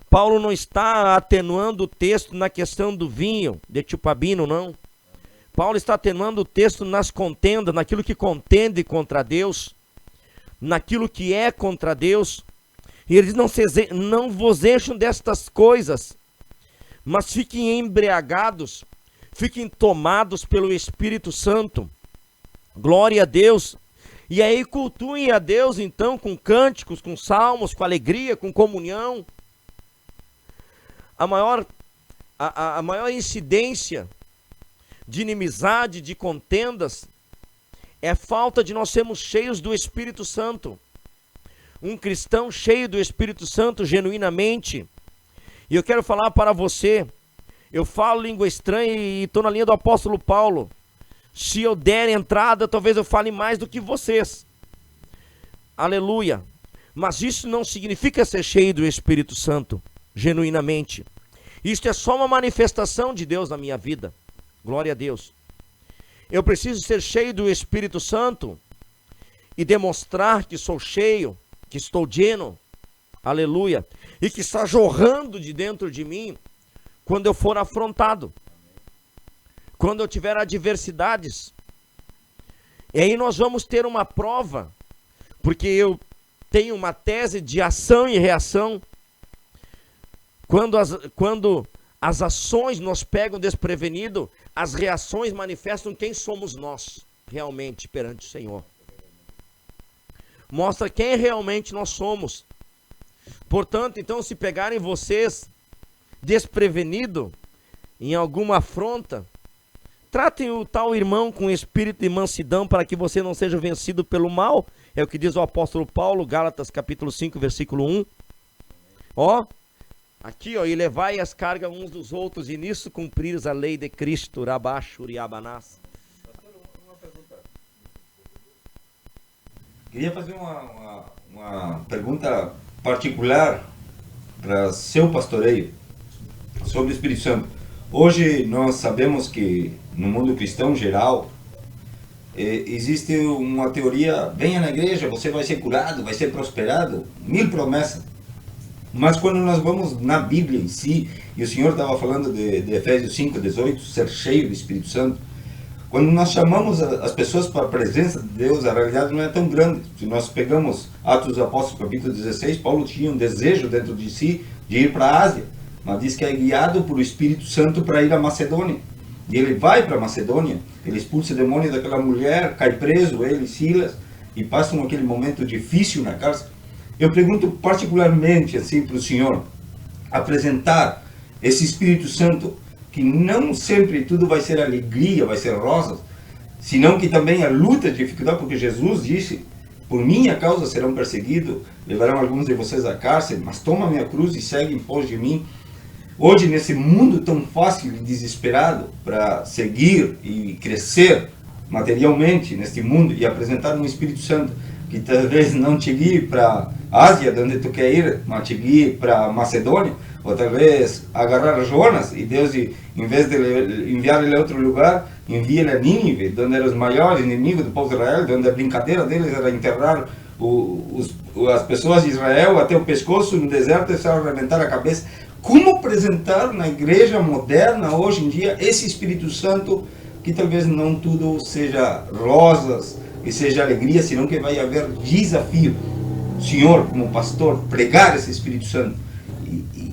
Paulo não está atenuando o texto na questão do vinho, de chupabino, não. Paulo está atenuando o texto nas contendas, naquilo que contende contra Deus, naquilo que é contra Deus. E ele diz, não vos enchem destas coisas, mas fiquem embriagados, fiquem tomados pelo Espírito Santo. Glória a Deus. E aí cultuem a Deus então com cânticos, com salmos, com alegria, com comunhão. A maior incidência de inimizade, de contendas, é a falta de nós sermos cheios do Espírito Santo. Um cristão cheio do Espírito Santo genuinamente. E eu quero falar para você, eu falo língua estranha e estou na linha do apóstolo Paulo. Se eu der entrada, talvez eu fale mais do que vocês. Aleluia. Mas isso não significa ser cheio do Espírito Santo, genuinamente. Isto é só uma manifestação de Deus na minha vida. Glória a Deus. Eu preciso ser cheio do Espírito Santo e demonstrar que sou cheio, que estou lleno, aleluia, e que está jorrando de dentro de mim quando eu for afrontado, quando eu tiver adversidades. E aí nós vamos ter uma prova, porque eu tenho uma tese de ação e reação. Quando as ações nos pegam desprevenido, as reações manifestam quem somos nós realmente perante o Senhor. Mostra quem realmente nós somos. Portanto, então, se pegarem vocês desprevenido em alguma afronta, tratem o tal irmão com espírito de mansidão para que você não seja vencido pelo mal. É o que diz o apóstolo Paulo, Gálatas capítulo 5, versículo 1. Aqui, e levai as cargas uns dos outros, e nisso cumprires a lei de Cristo, Rabaxo, Riabanás. Queria fazer uma pergunta particular para seu pastoreio sobre o Espírito Santo. Hoje nós sabemos que no mundo cristão geral existe uma teoria, venha na igreja, você vai ser curado, vai ser prosperado, 1000 promessas. Mas quando nós vamos na Bíblia em si, e o Senhor estava falando de Efésios 5:18, ser cheio do Espírito Santo, quando nós chamamos as pessoas para a presença de Deus, a realidade não é tão grande. Se nós pegamos Atos dos Apóstolos capítulo 16, Paulo tinha um desejo dentro de si de ir para a Ásia, mas diz que é guiado por o Espírito Santo para ir à Macedônia. E ele vai para a Macedônia, ele expulsa o demônio daquela mulher, cai preso, ele e Silas, e passam aquele momento difícil na cárcere. Eu pergunto particularmente assim para o Senhor, apresentar esse Espírito Santo, que não sempre tudo vai ser alegria, vai ser rosas, senão que também a luta, a dificuldade, porque Jesus disse, por minha causa serão perseguidos, levarão alguns de vocês à cárcere, mas toma minha cruz e segue em pós de mim. Hoje, nesse mundo tão fácil e desesperado para seguir e crescer materialmente neste mundo e apresentar um Espírito Santo que talvez não te guie para a Ásia, de onde tu quer ir, mas te guie para a Macedônia, ou talvez agarrar Jonas e Deus, em vez de enviar ele a outro lugar, envia ele a Nínive, onde eram os maiores inimigos do povo de Israel, onde a brincadeira deles era enterrar as pessoas de Israel até o pescoço no deserto e só arrebentar a cabeça. Como apresentar na igreja moderna hoje em dia esse Espírito Santo, que talvez não tudo seja rosas e seja alegria, senão que vai haver desafio. Senhor, como pastor, pregar esse Espírito Santo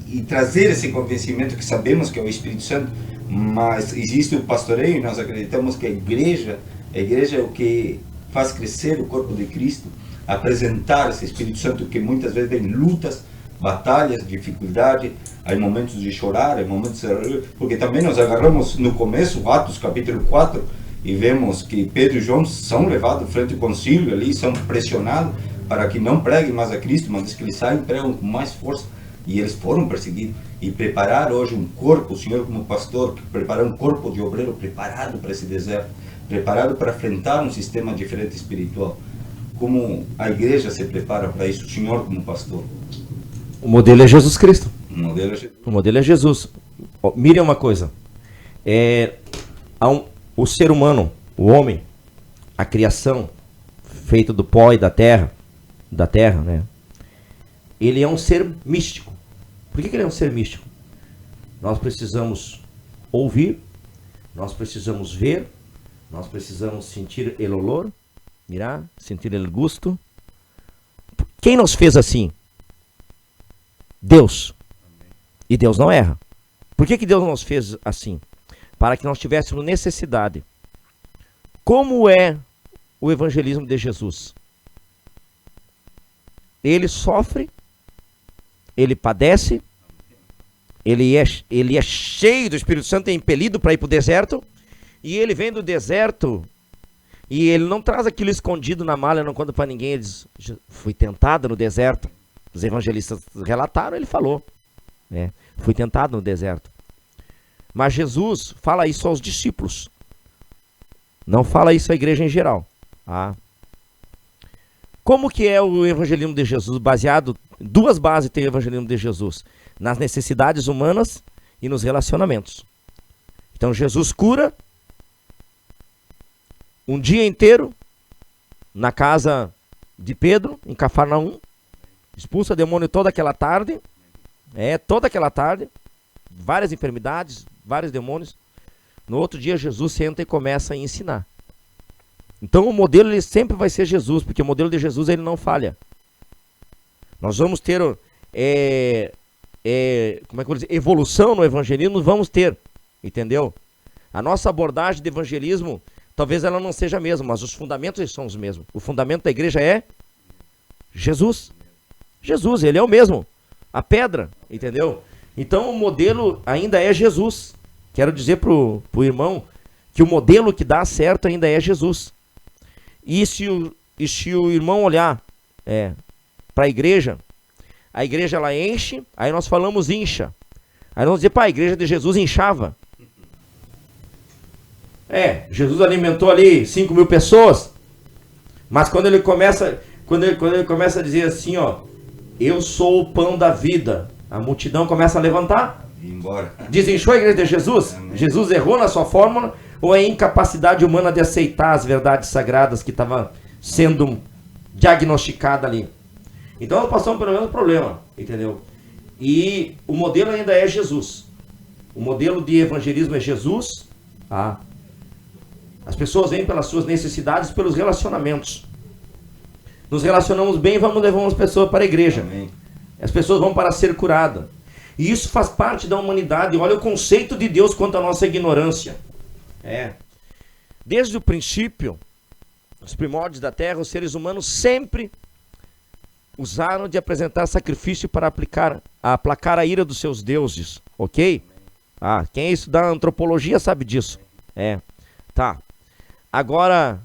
e trazer esse convencimento que sabemos que é o Espírito Santo, mas existe o pastoreio e nós acreditamos que a igreja é o que faz crescer o corpo de Cristo, apresentar esse Espírito Santo que muitas vezes vem lutas, batalhas, dificuldade, há momentos de chorar, há momentos de rir, porque também nós agarramos no começo, Atos capítulo 4, e vemos que Pedro e João são levados frente ao concílio ali, são pressionados para que não preguem mais a Cristo, mas diz que eles saem e pregam com mais força, e eles foram perseguidos, e preparar hoje um corpo, o Senhor como pastor, que preparar um corpo de obreiro preparado para esse deserto, preparado para enfrentar um sistema diferente espiritual. Como a igreja se prepara para isso, o Senhor como pastor? O modelo é Jesus Cristo. O modelo é Jesus. Mire uma coisa. O ser humano, o homem, a criação, feita do pó e da terra, né? Ele é um ser místico. Por que ele é um ser místico? Nós precisamos ouvir, nós precisamos ver, nós precisamos sentir el olor, mirar, sentir el gusto. Quem nos fez assim? Deus. E Deus não erra. Por que Deus nos fez assim? Para que nós tivéssemos necessidade. Como é o evangelismo de Jesus? Ele sofre, ele padece, ele é cheio do Espírito Santo, é impelido para ir para o deserto, e ele vem do deserto, e ele não traz aquilo escondido na mala, não conta para ninguém, ele diz, fui tentado no deserto. Os evangelistas relataram, ele falou, né? Fui tentado no deserto. Mas Jesus fala isso aos discípulos, não fala isso à igreja em geral. Como que é o evangelismo de Jesus? Baseado, duas bases tem o evangelismo de Jesus: nas necessidades humanas e nos relacionamentos. Então Jesus cura um dia inteiro na casa de Pedro, em Cafarnaum, expulsa demônio toda aquela tarde, várias enfermidades, vários demônios. No outro dia Jesus senta e começa a ensinar. Então o modelo ele sempre vai ser Jesus, porque o modelo de Jesus ele não falha. Nós vamos ter como é que eu vou dizer, evolução no evangelismo, vamos ter, entendeu? A nossa abordagem de evangelismo, talvez ela não seja a mesma, mas os fundamentos são os mesmos. O fundamento da igreja é Jesus. Jesus, ele é o mesmo, a pedra, entendeu? Então o modelo ainda é Jesus. Quero dizer pro irmão que o modelo que dá certo ainda é Jesus. E se o irmão olhar para a igreja ela enche, aí nós falamos incha. Aí nós vamos dizer, a igreja de Jesus inchava. Jesus alimentou ali 5.000 pessoas, mas quando ele começa a dizer assim, eu sou o pão da vida, a multidão começa a levantar. Embora. Desinchou a igreja de Jesus? Amém. Jesus errou na sua fórmula ou é incapacidade humana de aceitar as verdades sagradas que estava sendo diagnosticada ali? Então nós passamos pelo mesmo problema, entendeu? E o modelo ainda é Jesus. O modelo de evangelismo é Jesus. As pessoas vêm pelas suas necessidades, pelos relacionamentos. Nos relacionamos bem, vamos levar as pessoas para a igreja. Amém. As pessoas vão para ser curadas. E isso faz parte da humanidade. Olha o conceito de Deus quanto à nossa ignorância. Desde o princípio, os primórdios da terra, os seres humanos sempre usaram de apresentar sacrifício para aplacar a ira dos seus deuses. Ok? Quem estuda antropologia sabe disso. Agora,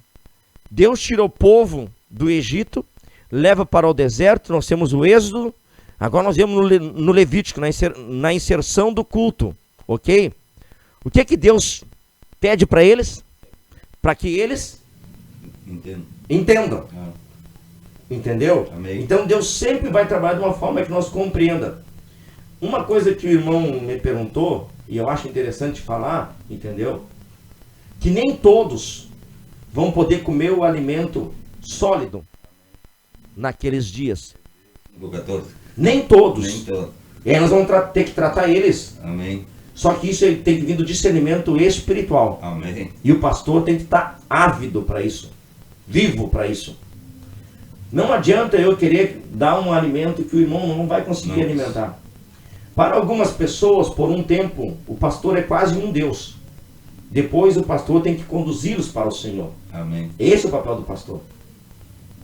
Deus tirou o povo do Egito, leva para o deserto, nós temos o Êxodo. Agora nós vemos no Levítico, na inserção do culto, ok? O que é que Deus pede para eles? Para que eles entendam. Entendeu? Amém. Então Deus sempre vai trabalhar de uma forma que nós compreenda. Uma coisa que o irmão me perguntou, e eu acho interessante falar, entendeu? Que nem todos vão poder comer o alimento sólido naqueles dias. Do 14. Nem todos. Nem todos. E aí nós vamos ter que tratar eles. Amém. Só que isso tem que vir do discernimento espiritual. Amém. E o pastor tem que estar ávido para isso. Vivo para isso. Não adianta eu querer dar um alimento que o irmão não vai conseguir alimentar. Para algumas pessoas, por um tempo, o pastor é quase um Deus. Depois o pastor tem que conduzi-los para o Senhor. Amém. Esse é o papel do pastor.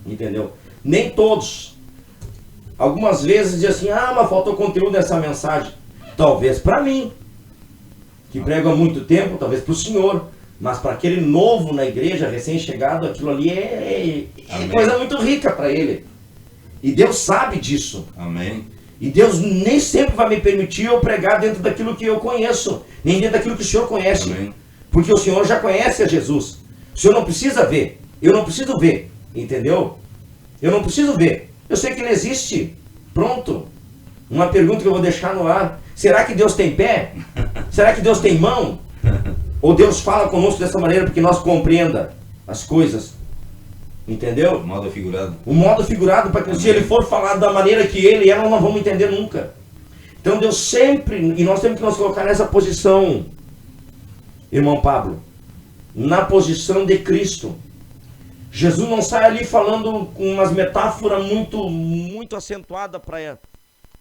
Entendeu? Nem todos. Algumas vezes dizem assim, mas faltou conteúdo nessa mensagem. Talvez para mim, que prego há muito tempo, talvez para o senhor. Mas para aquele novo na igreja, recém-chegado, aquilo ali é coisa muito rica para ele. E Deus sabe disso. Amém. E Deus nem sempre vai me permitir eu pregar dentro daquilo que eu conheço, nem dentro daquilo que o Senhor conhece. Amém. Porque o Senhor já conhece a Jesus. O Senhor não precisa ver. Eu não preciso ver. Entendeu? Eu não preciso ver. Eu sei que ele existe. Pronto. Uma pergunta que eu vou deixar no ar. Será que Deus tem pé? Será que Deus tem mão? Ou Deus fala conosco dessa maneira porque nós compreenda as coisas? Entendeu? O modo figurado. O modo figurado, para que se ele for falar da maneira que ele é, nós não vamos entender nunca. Então Deus sempre, e nós temos que nos colocar nessa posição, irmão Pablo, na posição de Cristo. Jesus não sai ali falando com umas metáforas muito acentuadas para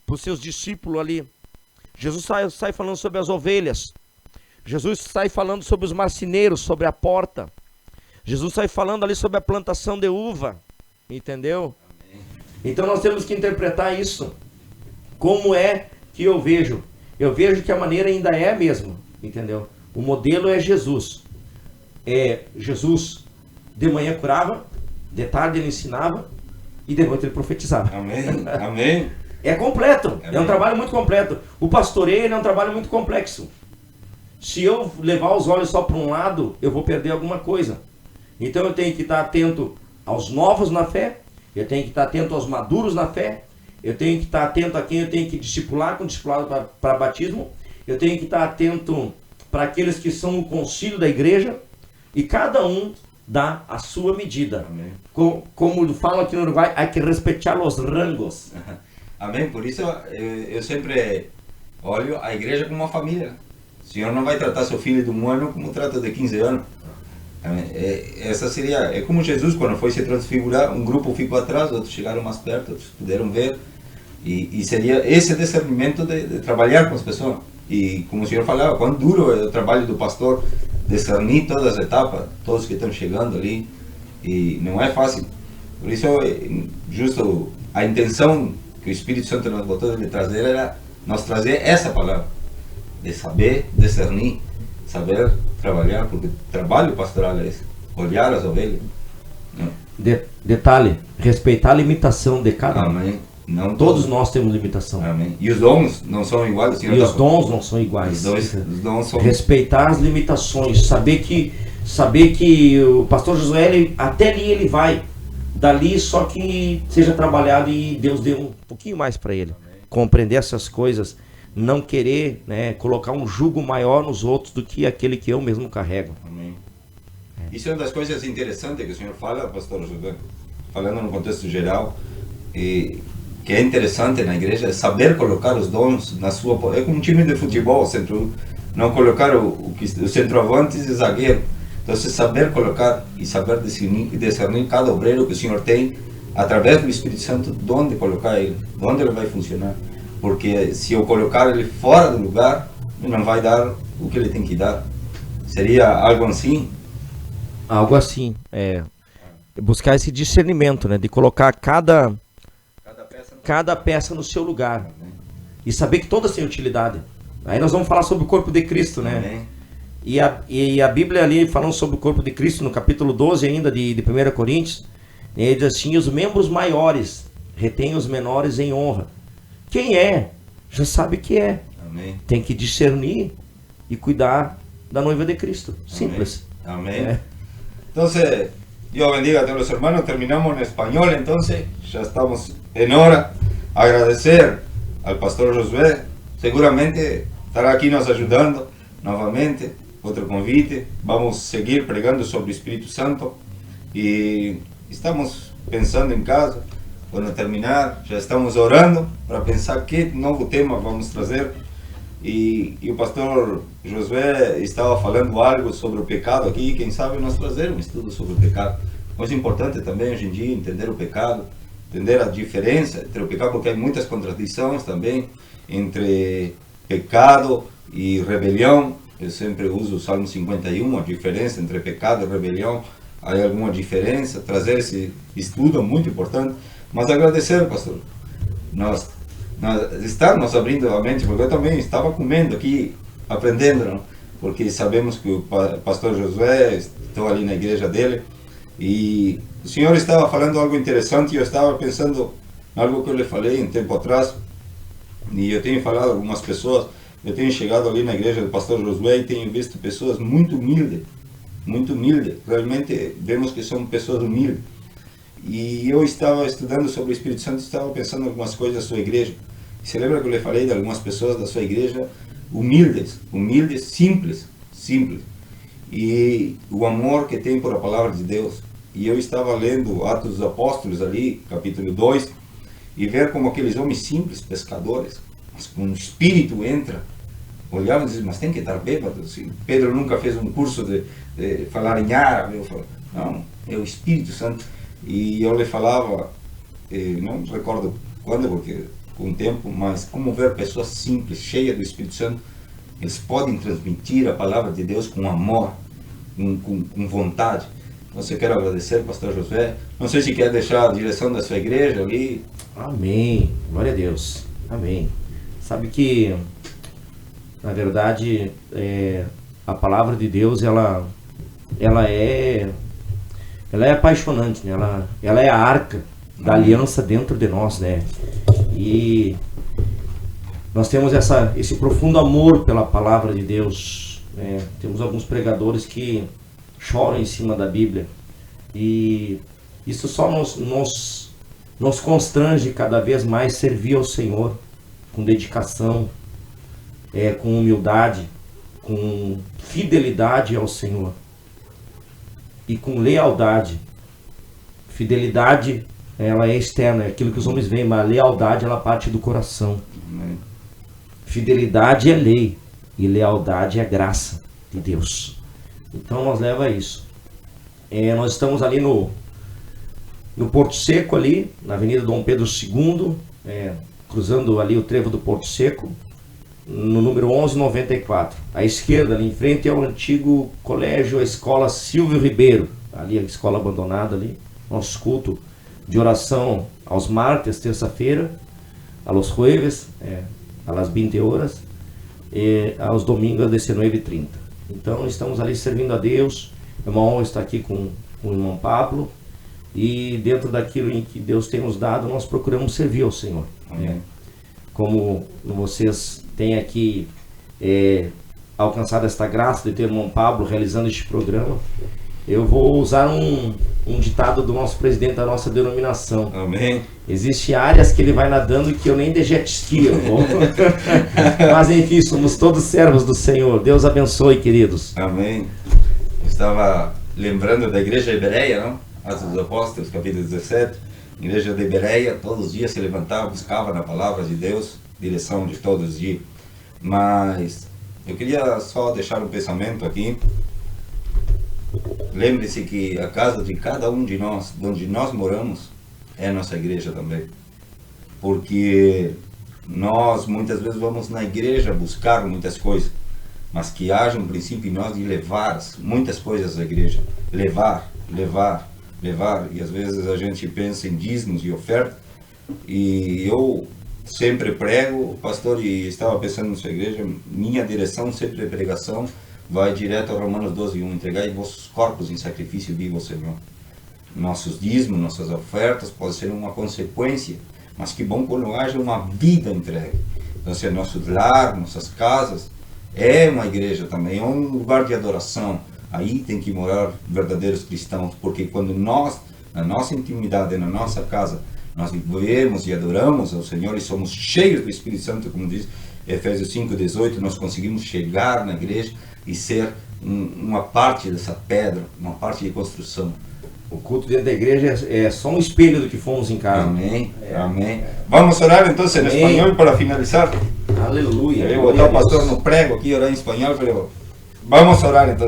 os seus discípulos ali. Jesus sai falando sobre as ovelhas. Jesus sai falando sobre os marceneiros, sobre a porta. Jesus sai falando ali sobre a plantação de uva. Entendeu? Amém. Então nós temos que interpretar isso. Como é que eu vejo? Eu vejo que a maneira ainda é a mesma. Entendeu? O modelo é Jesus. Jesus de manhã curava, de tarde ele ensinava e de noite ele profetizava. Amém. Amém. É completo. Amém. É um trabalho muito completo. O pastoreio é um trabalho muito complexo. Se eu levar os olhos só para um lado, eu vou perder alguma coisa. Então eu tenho que estar atento aos novos na fé, eu tenho que estar atento aos maduros na fé, eu tenho que estar atento a quem eu tenho que discipular com discipulado para batismo, eu tenho que estar atento para aqueles que são o concílio da igreja, e cada um dá a sua medida. Amém. Como falam aqui no Uruguai, há que respeitar os rangos. Amém. Por isso eu sempre olho a igreja como uma família. O Senhor não vai tratar seu filho de 1 ano como trata de 15 anos. Essa seria, é como Jesus quando foi se transfigurar, um grupo ficou atrás, outros chegaram mais perto, outros puderam ver, e seria esse discernimento de trabalhar com as pessoas. E como o Senhor falava, quão duro é o trabalho do pastor, discernir todas as etapas, todos que estão chegando ali, e não é fácil. Por isso, justo a intenção que o Espírito Santo nos botou de trazer era nos trazer essa palavra, de saber discernir, saber trabalhar, porque trabalho pastoral é esse, olhar as ovelhas. Detalhe, respeitar a limitação de cada um. Amém. Não todos nós temos limitação. Amém. E os dons não são iguais. E os dons não são iguais. Os dons são... Respeitar as limitações, saber que o pastor Josué, até ali ele vai, dali só que seja trabalhado e Deus dê um pouquinho mais para ele. Amém. Compreender essas coisas. Não querer, né, colocar um jugo maior nos outros do que aquele que eu mesmo carrego. Amém. Isso é uma das coisas interessantes que o Senhor fala, pastor José, falando no contexto geral, e que é interessante na igreja, é saber colocar os dons na sua... É como um time de futebol, não colocar o centroavante e zagueiro. Então, saber colocar e saber discernir cada obreiro que o Senhor tem, através do Espírito Santo, de onde colocar ele, de onde ele vai funcionar. Porque se eu colocar ele fora do lugar, ele não vai dar o que ele tem que dar. Seria algo assim? Algo assim, buscar esse discernimento, né? De colocar cada peça no seu lugar. Amém. E saber que todas têm utilidade. Aí nós vamos falar sobre o corpo de Cristo, né? Amém. E a Bíblia ali, falando sobre o corpo de Cristo, no capítulo 12 ainda de 1 Coríntios, ele diz assim, os membros maiores retêm os menores em honra. Quem já sabe que é. Amém. Tem que discernir e cuidar da noiva de Cristo. Simples. Amén. Entonces, Dios bendiga a todos los hermanos. Terminamos en español, entonces ya estamos en hora. Agradecer al pastor Josué. Seguramente estará aquí nos ayudando nuevamente. Otro convite. Vamos a seguir pregando sobre el Espíritu Santo. Y estamos pensando en casa. Quando terminar, já estamos orando para pensar que novo tema vamos trazer. E o pastor Josué estava falando algo sobre o pecado aqui, quem sabe nós trazer um estudo sobre o pecado. Mas é importante também hoje em dia entender o pecado, entender a diferença entre o pecado, porque há muitas contradições também entre pecado e rebelião. Eu sempre uso o Salmo 51, a diferença entre pecado e rebelião. Há alguma diferença, trazer esse estudo é muito importante. Mas agradecer, pastor, estarmos abrindo a mente, porque eu também estava comendo aqui, aprendendo, não? Porque sabemos que o pastor Josué, estou ali na igreja dele, e o senhor estava falando algo interessante, e eu estava pensando em algo que eu lhe falei um tempo atrás, e eu tenho falado a algumas pessoas. Eu tenho chegado ali na igreja do pastor Josué e tenho visto pessoas muito humildes, realmente vemos que são pessoas humildes. E eu estava estudando sobre o Espírito Santo e estava pensando em algumas coisas da sua igreja. Você lembra que eu lhe falei de algumas pessoas da sua igreja humildes, simples, e o amor que tem por a palavra de Deus. E eu estava lendo Atos dos Apóstolos ali, capítulo 2, e ver como aqueles homens simples, pescadores, mas com o Espírito entra, olhavam e diziam, mas tem que estar bêbado. Pedro nunca fez um curso de falar em árabe. Eu falo, não, é o Espírito Santo. E eu lhe falava, não recordo quando, porque com o tempo, mas como ver pessoas simples, cheias do Espírito Santo, eles podem transmitir a palavra de Deus com amor, com vontade. Então, eu quero agradecer, pastor Josué. Não sei se quer deixar a direção da sua igreja ali. Amém, glória a Deus, amém. Sabe que, na verdade, a palavra de Deus, ela é apaixonante, né? Ela é a arca da aliança dentro de nós, né? E nós temos esse profundo amor pela palavra de Deus, né? Temos alguns pregadores que choram em cima da Bíblia, e isso só nos constrange cada vez mais servir ao Senhor com dedicação, com humildade, com fidelidade ao Senhor e com lealdade. Fidelidade, ela é externa, é aquilo que os homens veem, mas a lealdade, ela parte do coração. Fidelidade é lei e lealdade é graça de Deus. Então nós leva a isso. Nós estamos ali no Porto Seco, ali na Avenida Dom Pedro II, cruzando ali o trevo do Porto Seco, no número 1194. À esquerda, ali em frente, é o antigo colégio, a escola Silvio Ribeiro, ali a escola abandonada ali. Nosso culto de oração aos martes, terça-feira, a los jueves, a las 20 horas, e aos domingos, às 19h30. Então, estamos ali servindo a Deus. É uma honra estar aqui com o irmão Pablo, e dentro daquilo em que Deus tem nos dado, nós procuramos servir ao Senhor. Como vocês têm aqui alcançado esta graça de ter o irmão Pablo realizando este programa, eu vou usar um ditado do nosso presidente da nossa denominação. Amém. Existem áreas que ele vai nadando que eu nem de jet ski eu vou. Mas enfim, somos todos servos do Senhor. Deus abençoe, queridos. Amém. Eu estava lembrando da igreja de Bereia, não? Atos dos Apóstolos, capítulo 17. A igreja de Bereia, todos os dias se levantava, buscava na palavra de Deus, direção de todos os dias. Mas eu queria só deixar um pensamento aqui. Lembre-se que a casa de cada um de nós, onde nós moramos, é a nossa igreja também. Porque nós muitas vezes vamos na igreja buscar muitas coisas, mas que haja um princípio em nós de levar muitas coisas à igreja. Levar. E às vezes a gente pensa em dízimos e oferta. E eu sempre prego, pastor, e estava pensando na sua igreja, minha direção sempre de pregação vai direto a Romanos 12:1, entregai vossos corpos em sacrifício vivo ao Senhor. Nossos dízimos, nossas ofertas podem ser uma consequência, mas que bom quando haja uma vida entregue. Então, se é nosso lar, nossas casas, é uma igreja também, é um lugar de adoração. Aí tem que morar verdadeiros cristãos, porque quando nós, na nossa intimidade, na nossa casa, nós vivemos e adoramos ao Senhor e somos cheios do Espírito Santo, como diz Efésios 5:18, nós conseguimos chegar na igreja e ser uma parte dessa pedra, uma parte de construção. O culto dentro da igreja é só um espelho do que fomos em casa. Amém, amém. Vamos orar então em espanhol para finalizar. Aleluia. Eu vou botar o pastor no prego aqui, orar em espanhol, pero vamos orar então.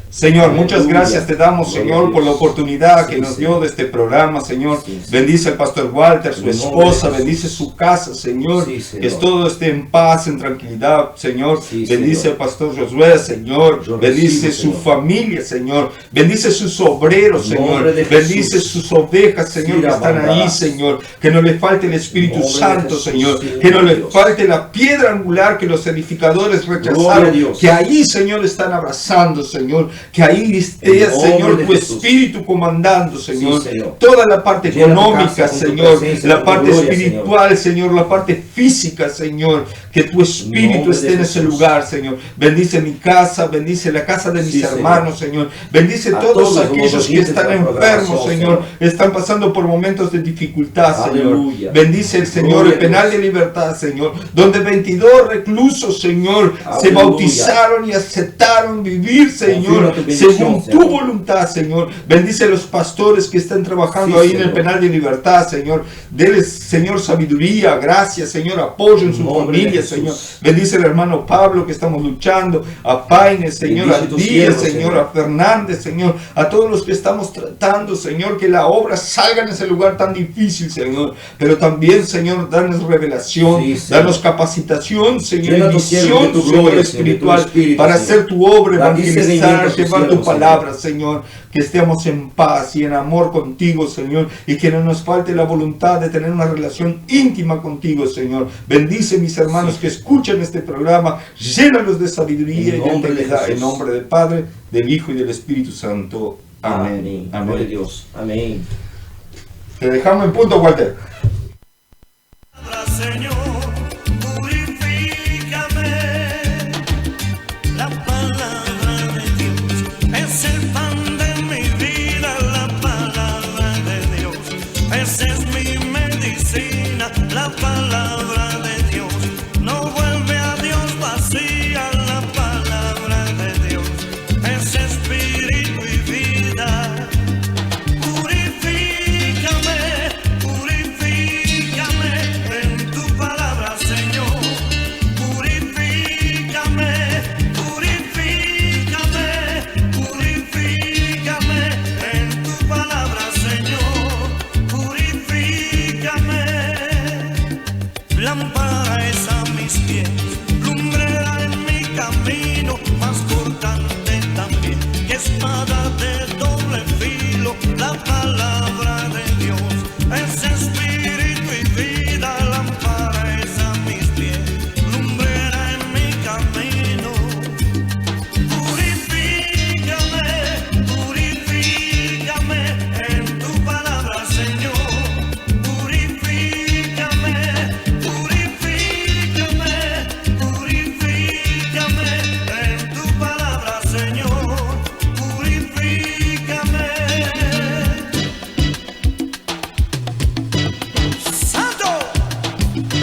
Señor, muchas gracias te damos, Señor, por la oportunidad que nos dio de este programa, Señor. Bendice al pastor Walter, su esposa, bendice su casa, Señor. Que todo esté en paz, en tranquilidad, Señor. Bendice al pastor Josué, Señor. Bendice su familia, Señor. Bendice sus obreros, Señor. Bendice sus ovejas, Señor, que están ahí, Señor. Que no le falte el Espíritu Santo, Señor. Que no le falte la piedra angular que los edificadores rechazaron. Que ahí, Señor, están abrazando, Señor. Que ahí esté, Señor, tu Espíritu comandando, Señor. Toda la parte económica, Señor. La parte espiritual, Señor. La parte física, Señor. Que tu Espíritu esté en ese lugar, Señor. Bendice mi casa, bendice la casa de mis hermanos, Señor. Bendice a todos aquellos que están enfermos, Señor. Están pasando por momentos de dificultad, Señor. Bendice el Señor, el penal de libertad, Señor. Donde 22 reclusos, Señor, se bautizaron y aceptaron vivir, Señor, según tu voluntad, Señor. Bendice a los pastores que están trabajando ahí en el penal de libertad, Señor. Deles, Señor, sabiduría, gracia, Señor, apoyo en su familia, Señor. Bendice al hermano Pablo que estamos luchando, a Paine, Señor, a Díaz, Señor, a Fernández, Señor, a todos los que estamos tratando, Señor, que la obra salga en ese lugar tan difícil, Señor. Pero también, Señor, danos revelación, danos capacitación, Señor, y visión, Señor, espiritual, para hacer tu obra, evangelizar, llevar tu palabra, Señor. Que estemos en paz y en amor contigo, Señor, y que no nos falte la voluntad de tener una relación íntima contigo, Señor. Bendice mis hermanos que escuchan este programa, llénalos de sabiduría y de integridad, en nombre del Padre, del Hijo y del Espíritu Santo. Amén. Amén. De Dios. Amén. Te dejamos en punto, Walter. Señor, purifícame. La palabra de Dios es el pan de mi vida. La palabra de Dios, esa es mi medicina. La palabra